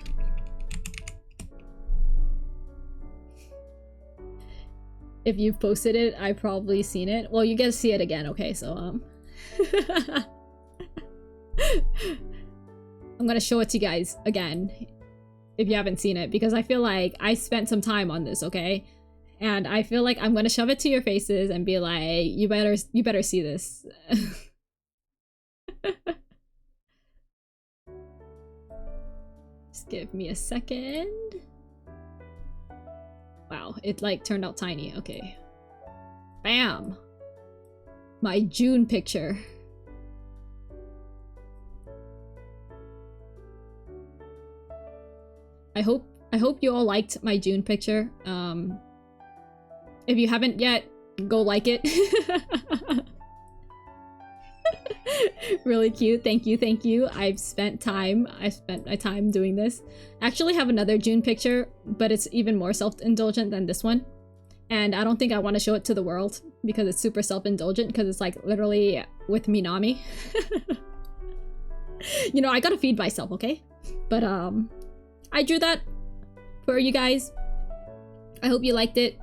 If you've posted it, I've probably seen it. Well, you get to see it again, okay, so I'm gonna show it to you guys again if you haven't seen it, because I feel like I spent some time on this, okay? And I feel like I'm gonna shove it to your faces and be like, you better see this. Just give me a second. Wow, it like turned out tiny. Okay. Bam! My June picture. I hope you all liked my June picture. If you haven't yet, go like it. Really cute. Thank you. I've spent my time doing this. I actually have another June picture, but it's even more self-indulgent than this one. And I don't think I want to show it to the world because it's super self-indulgent, because it's like literally with Minami. You know, I gotta feed myself, okay? But I drew that for you guys. I hope you liked it.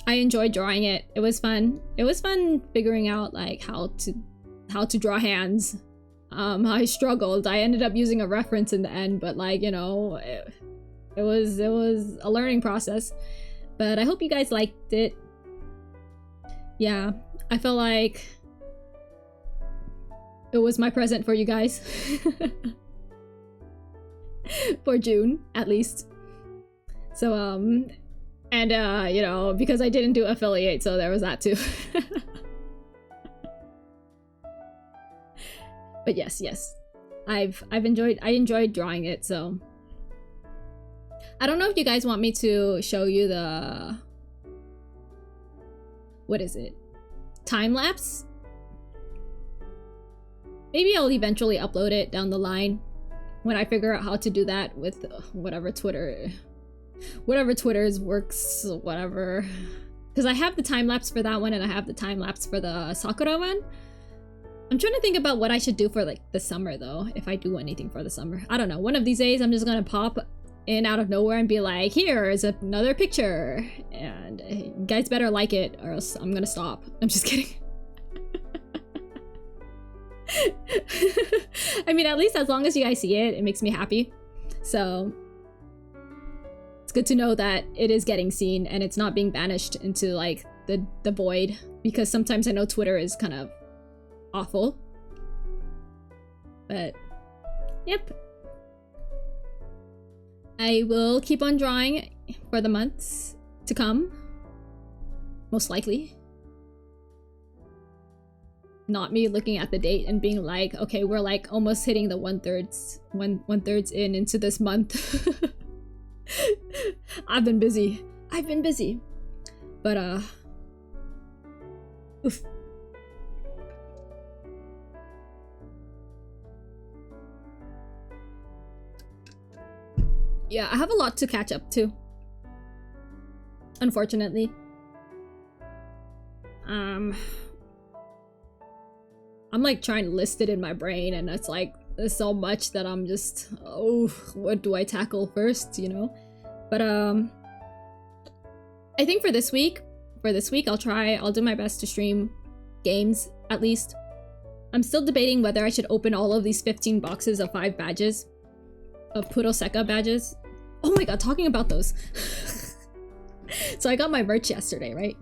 I enjoyed drawing it. It was fun. It was fun figuring out like how to draw hands. I struggled. I ended up using a reference in the end, but like, you know, it was a learning process. But I hope you guys liked it. Yeah, I felt like it was my present for you guys. For June, at least. So, and you know, because I didn't do affiliate, so there was that too. But yes, I enjoyed drawing it, so I don't know if you guys want me to show you the, what is it? Time lapse? Maybe I'll eventually upload it down the line when I figure out how to do that with whatever Twitter's works, whatever. Because I have the time lapse for that one and I have the time lapse for the Sakura one. I'm trying to think about what I should do for like the summer though, if I do anything for the summer. I don't know. One of these days I'm just gonna pop in out of nowhere and be like, here is another picture. And you guys better like it or else I'm gonna stop. I'm just kidding. I mean, at least as long as you guys see it, it makes me happy. So it's good to know that it is getting seen and it's not being banished into like the void, because sometimes I know Twitter is kind of awful. But yep, I will keep on drawing for the months to come, most likely. Not me looking at the date and being like, okay, we're like almost hitting the one-thirds into this month. I've been busy, but oof. Yeah, I have a lot to catch up to. unfortunately. I'm like trying to list it in my brain, and it's like there's so much that I'm just, oh, what do I tackle first, you know? But I think for this week I'll do my best to stream games at least. I'm still debating whether I should open all of these 15 boxes of 5 badges, of Puroseka badges. Oh my god, talking about those. So I got my merch yesterday, right?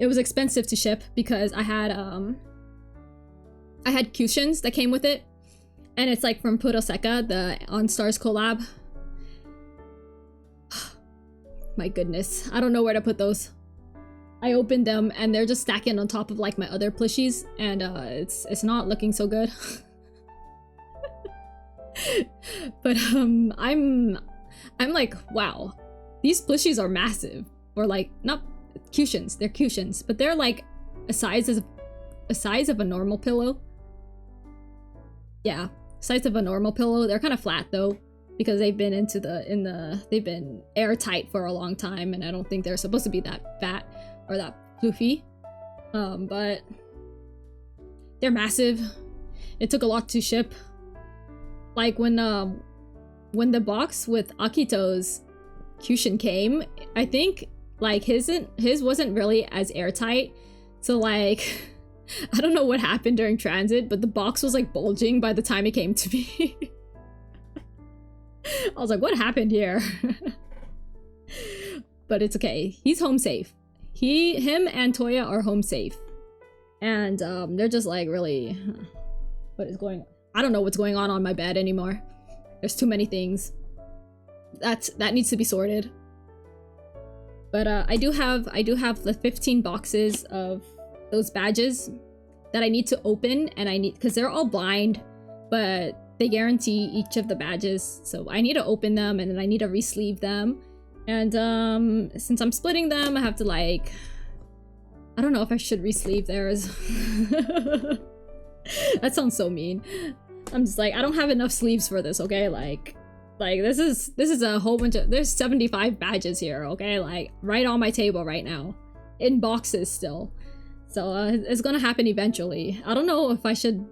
It was expensive to ship because I had cushions that came with it, and it's like from Puroseka, the On Stars collab. My goodness, I don't know where to put those. I opened them and they're just stacking on top of like my other plushies, and it's not looking so good. But I'm like, wow, these plushies are massive. Or like, not cushions, they're cushions, but they're like a size of a normal pillow. Yeah, size of a normal pillow. They're kind of flat though, because they've been they've been airtight for a long time, and I don't think they're supposed to be that fat or that floofy. But they're massive. It took a lot to ship. Like when the box with Akito's cushion came, I think like his wasn't really as airtight. So like I don't know what happened during transit, but the box was like bulging by the time it came to me. I was like, what happened here? But it's okay. He's home safe. Him and Toya are home safe. And they're just like, really, what is going on? I don't know what's going on my bed anymore. There's too many things. That needs to be sorted. But I do have the 15 boxes of those badges that I need to open, and because they're all blind, but they guarantee each of the badges, so I need to open them, and then I need to re-sleeve them. And since I'm splitting them, I have to like, I don't know if I should re-sleeve theirs. That sounds so mean. I'm just like, I don't have enough sleeves for this, okay? Like this is a whole bunch of, there's 75 badges here, okay? Like right on my table right now, in boxes still. So it's gonna happen eventually. I don't know if I should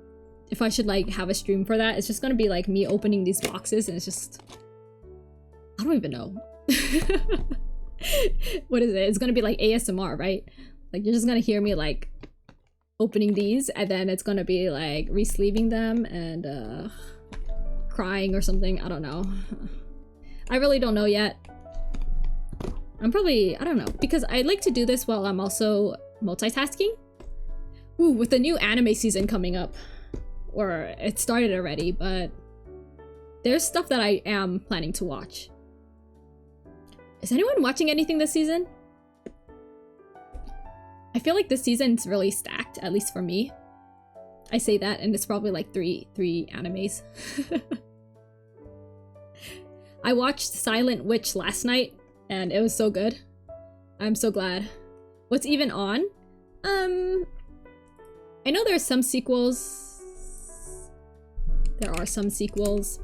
like have a stream for that. It's just gonna be like me opening these boxes, and it's just, I don't even know. What is it? It's gonna be like ASMR, right? Like you're just gonna hear me like opening these, and then it's gonna be like re-sleeving them and crying or something. I don't know. I really don't know yet. I don't know, because I like to do this while I'm also multitasking. Ooh, with the new anime season coming up. Or it started already, but there's stuff that I am planning to watch. Is anyone watching anything this season? I feel like this season's really stacked, at least for me. I say that, and it's probably like three animes. I watched Silent Witch last night, and it was so good. I'm so glad. What's even on? I know there's some sequels. There are some sequels.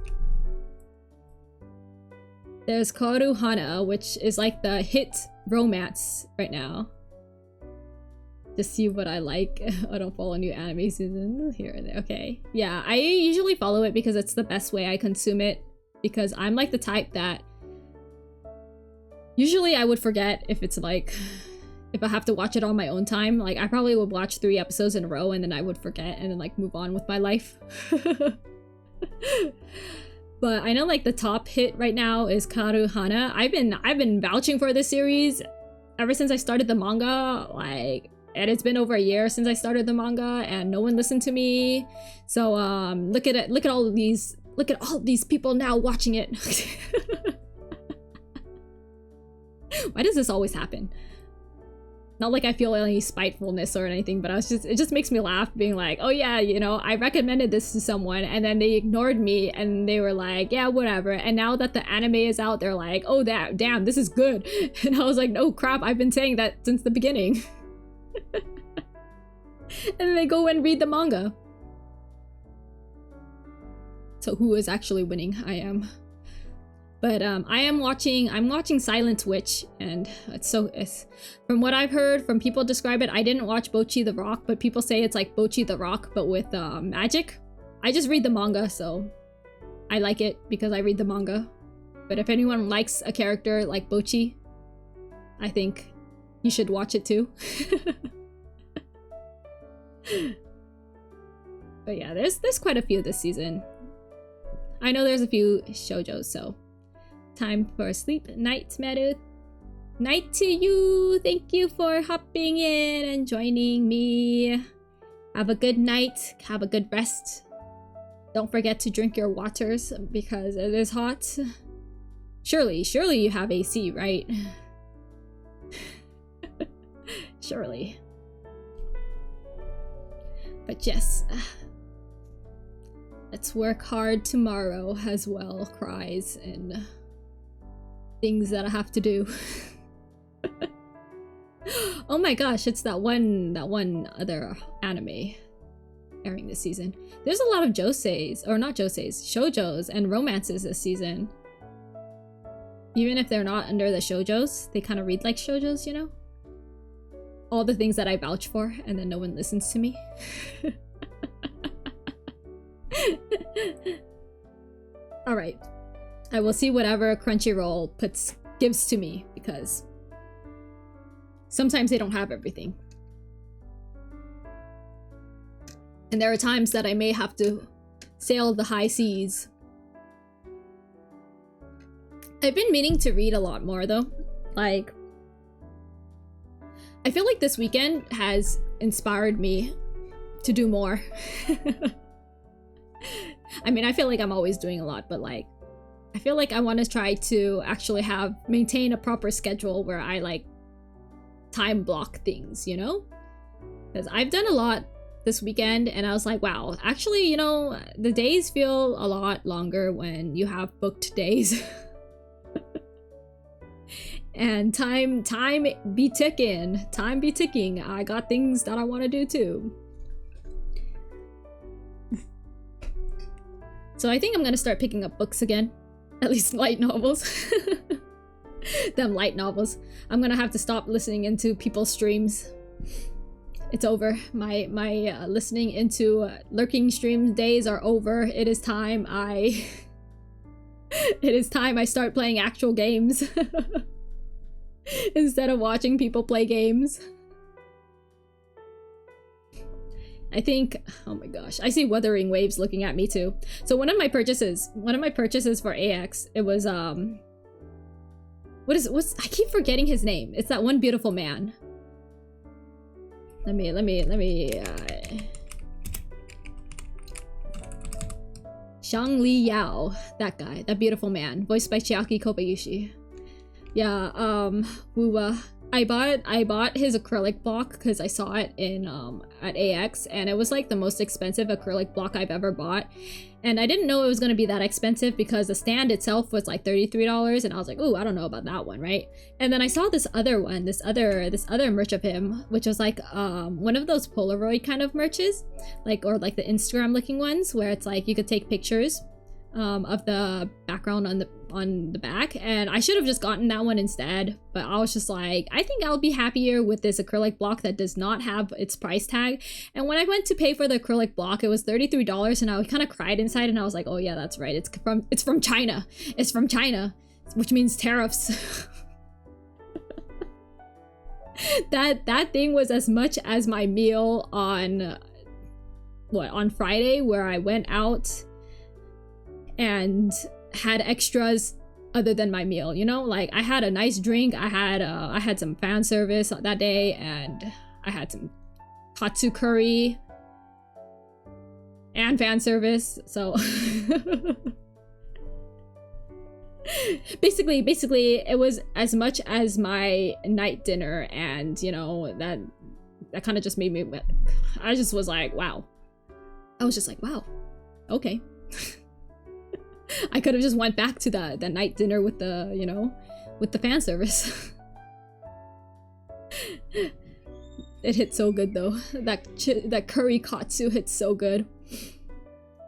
There's Kaoru Hana, which is like the hit romance right now. Just see what I like. I don't follow new anime season here and there. Okay. Yeah, I usually follow it because it's the best way I consume it. Because I'm like the type that usually I would forget if it's like, if I have to watch it on my own time. Like I probably would watch 3 episodes in a row, and then I would forget and then like move on with my life. But I know like the top hit right now is Kaoru Hana. I've been vouching for this series ever since I started the manga. Like, and it's been over a year since I started the manga, and no one listened to me. So look at all these people now watching it. Why does this always happen? Not like I feel any spitefulness or anything, but it just makes me laugh, being like, oh yeah, you know, I recommended this to someone and then they ignored me and they were like, yeah, whatever. And now that the anime is out, they're like, oh, damn, this is good. And I was like, no, crap, I've been saying that since the beginning. And then they go and read the manga. So who is actually winning? I am. But I'm watching Silent Witch, and it's from what I've heard from people describe it. I didn't watch Bocchi the Rock, but people say it's like Bocchi the Rock but with magic. I just read the manga, so I like it because I read the manga. But if anyone likes a character like Bocchi, I think you should watch it too. But yeah, there's quite a few this season. I know there's a few shoujos, so time for sleep. Night, Meru. Night to you. Thank you for hopping in and joining me. Have a good night. Have a good rest. Don't forget to drink your waters because it is hot. Surely you have AC, right? Surely. But yes. Let's work hard tomorrow as well, cries and things that I have to do. Oh my gosh, it's that one other anime airing this season. There's a lot of joseis, or not joseis, shoujos and romances this season. Even if they're not under the shoujos, they kind of read like shoujos, you know? All the things that I vouch for, and then no one listens to me. Alright. I will see whatever Crunchyroll gives to me, because sometimes they don't have everything. And there are times that I may have to sail the high seas. I've been meaning to read a lot more though. Like, I feel like this weekend has inspired me to do more. I mean, I feel like I'm always doing a lot, but like, I feel like I want to try to actually maintain a proper schedule where I like time block things, you know? Because I've done a lot this weekend and I was like, wow, actually, you know, the days feel a lot longer when you have booked days. And time be ticking. Time be ticking. I got things that I want to do too. So I think I'm gonna start picking up books again. At least light novels. Them light novels. I'm gonna have to stop listening into people's streams. It's over. My listening into lurking stream days are over. It is time I start playing actual games. Instead of watching people play games. I think, oh my gosh, I see Wuthering Waves looking at me too. So one of my purchases for AX, it was what's I keep forgetting his name. It's that one beautiful man. Let me Shang Li Yao, that guy, that beautiful man, voiced by Chiaki Kobayashi. Yeah, I bought his acrylic block because I saw it in at AX, and it was like the most expensive acrylic block I've ever bought. And I didn't know it was gonna be that expensive because the stand itself was like $33, and I was like, ooh, I don't know about that one, right? And then I saw this other one, this other merch of him, which was like one of those Polaroid kind of merches, like, or like the Instagram looking ones where it's like you could take pictures of the background on the back, and I should have just gotten that one instead, but I was just like, I think I'll be happier with this acrylic block that does not have its price tag. And when I went to pay for the acrylic block, it was $33, and I kind of cried inside, and I was like, oh yeah, that's right, it's from China, it's from China, which means tariffs. that thing was as much as my meal on Friday, where I went out and had extras other than my meal, you know? Like, I had a nice drink, I had some fan service that day, and I had some katsu curry and fan service, so basically it was as much as my night dinner, and you know, that kind of just made me, I just was like, wow. I was just like, wow, okay. I could have just went back to that night dinner with the, you know, with the fan service. It hit so good though. That curry katsu hit so good.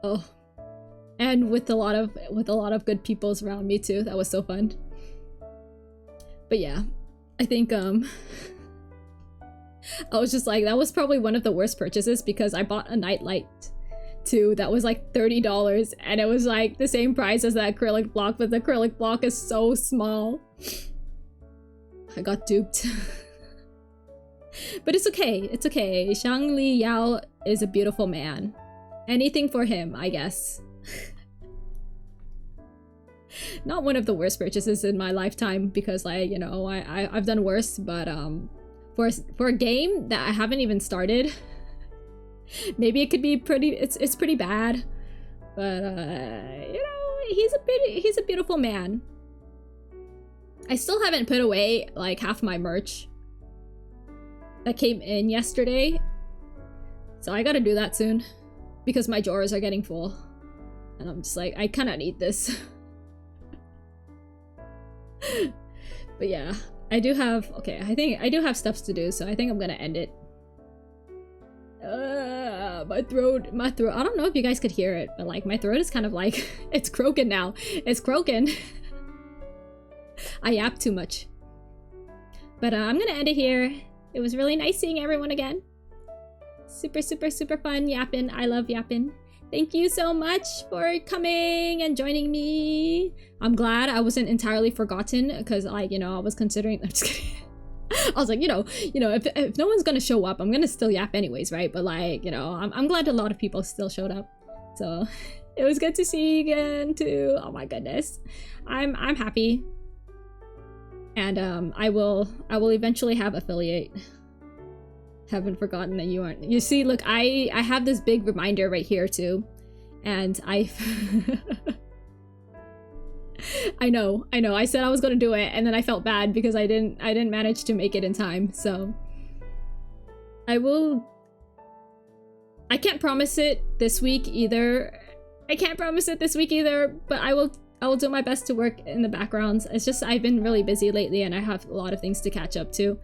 Oh. And with a lot of good peoples around me too. That was so fun. But yeah, I think I was just like, that was probably one of the worst purchases because I bought a nightlight too that was like $30 and it was like the same price as the acrylic block, but the acrylic block is so small. I got duped. But it's okay, it's okay. Shang Li Yao is a beautiful man. Anything for him, I guess. Not one of the worst purchases in my lifetime because, like, you know, I've done worse, but for a game that I haven't even started, maybe it could be pretty. It's pretty bad, but you know, he's a beautiful man. I still haven't put away like half my merch that came in yesterday, so I gotta do that soon because my drawers are getting full, and I'm just like, I kind of need this. But yeah, I do have, okay, I think I do have stuff to do, so I think I'm gonna end it. My throat, I don't know if you guys could hear it, but like my throat is kind of like, it's croaking now. It's croaking. I yap too much. But I'm gonna end it here. It was really nice seeing everyone again. Super, super, super fun yapping. I love yapping. Thank you so much for coming and joining me. I'm glad I wasn't entirely forgotten because, like, you know, I was considering. I'm just kidding. I was like, you know, if no one's gonna show up, I'm gonna still yap anyways, right? But like, you know, I'm glad a lot of people still showed up. So it was good to see you again too. Oh my goodness, I'm happy. And I will eventually have affiliate. Haven't forgotten that you aren't. You see, look, I have this big reminder right here too, and I know. I said I was gonna do it, and then I felt bad because I didn't manage to make it in time. So I will. I can't promise it this week either. But I will do my best to work in the backgrounds. It's just I've been really busy lately, and I have a lot of things to catch up to,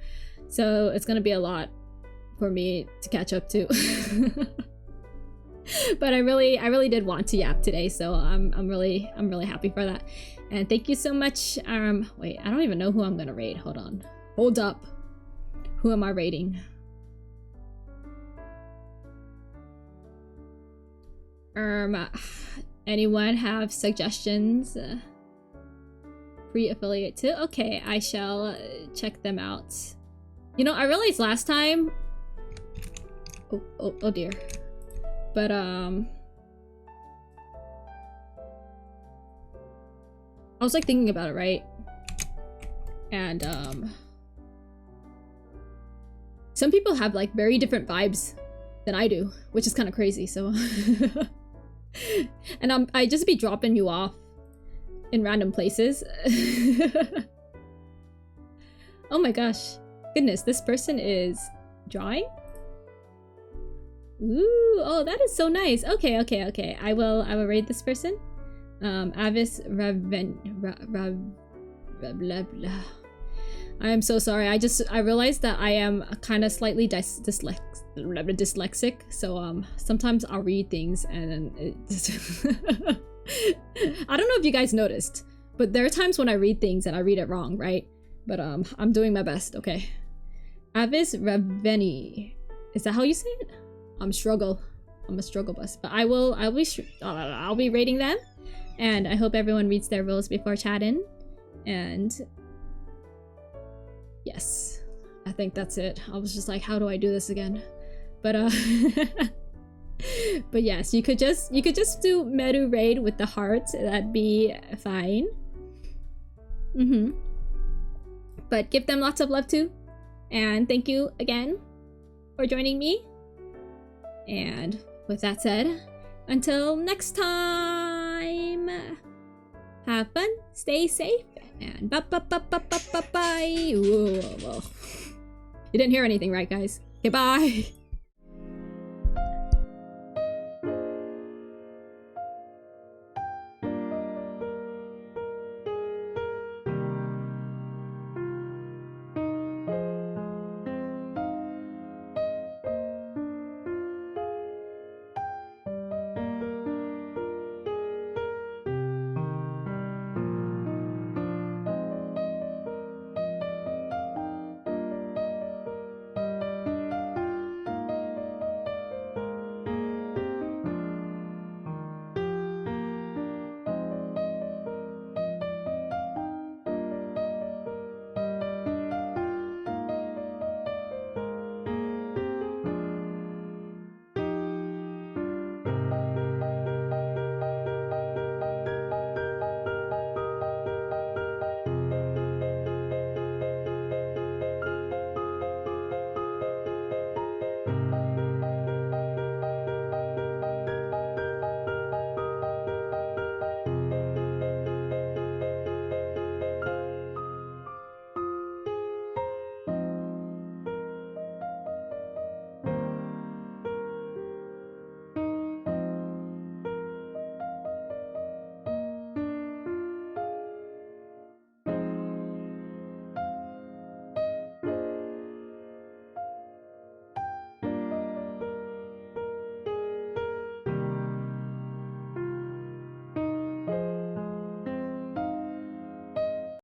so it's gonna be a lot for me to catch up to. But I really did want to yap today, so I'm really happy for that. And thank you so much. Wait, I don't even know who I'm gonna raid. Hold up. Who am I raiding? Anyone have suggestions? Free affiliate too? Okay, I shall check them out. You know, I realized last time. Oh dear. But I was like thinking about it, right? And some people have like very different vibes than I do, which is kind of crazy. So and I just be dropping you off in random places. Oh my gosh, goodness, this person is drawing. Ooh, oh, that is so nice. Okay. I will raid this person. Avis I am so sorry. I realized that I am kind of slightly dyslexic. So sometimes I'll read things and then it just I don't know if you guys noticed, but there are times when I read things and I read it wrong, right? But I'm doing my best. Okay. Avis Raveni. Is that how you say it? I'm a struggle bus, but I'll be rating them, and I hope everyone reads their rules before chatting. And yes, I think that's it. I was just like, how do I do this again? But but yes, you could just do Meru raid with the heart. That'd be fine. But give them lots of love too, and thank you again for joining me. And with that said, until next time, have fun, stay safe, and bye. Whoa. You didn't hear anything, right, guys? Okay, bye.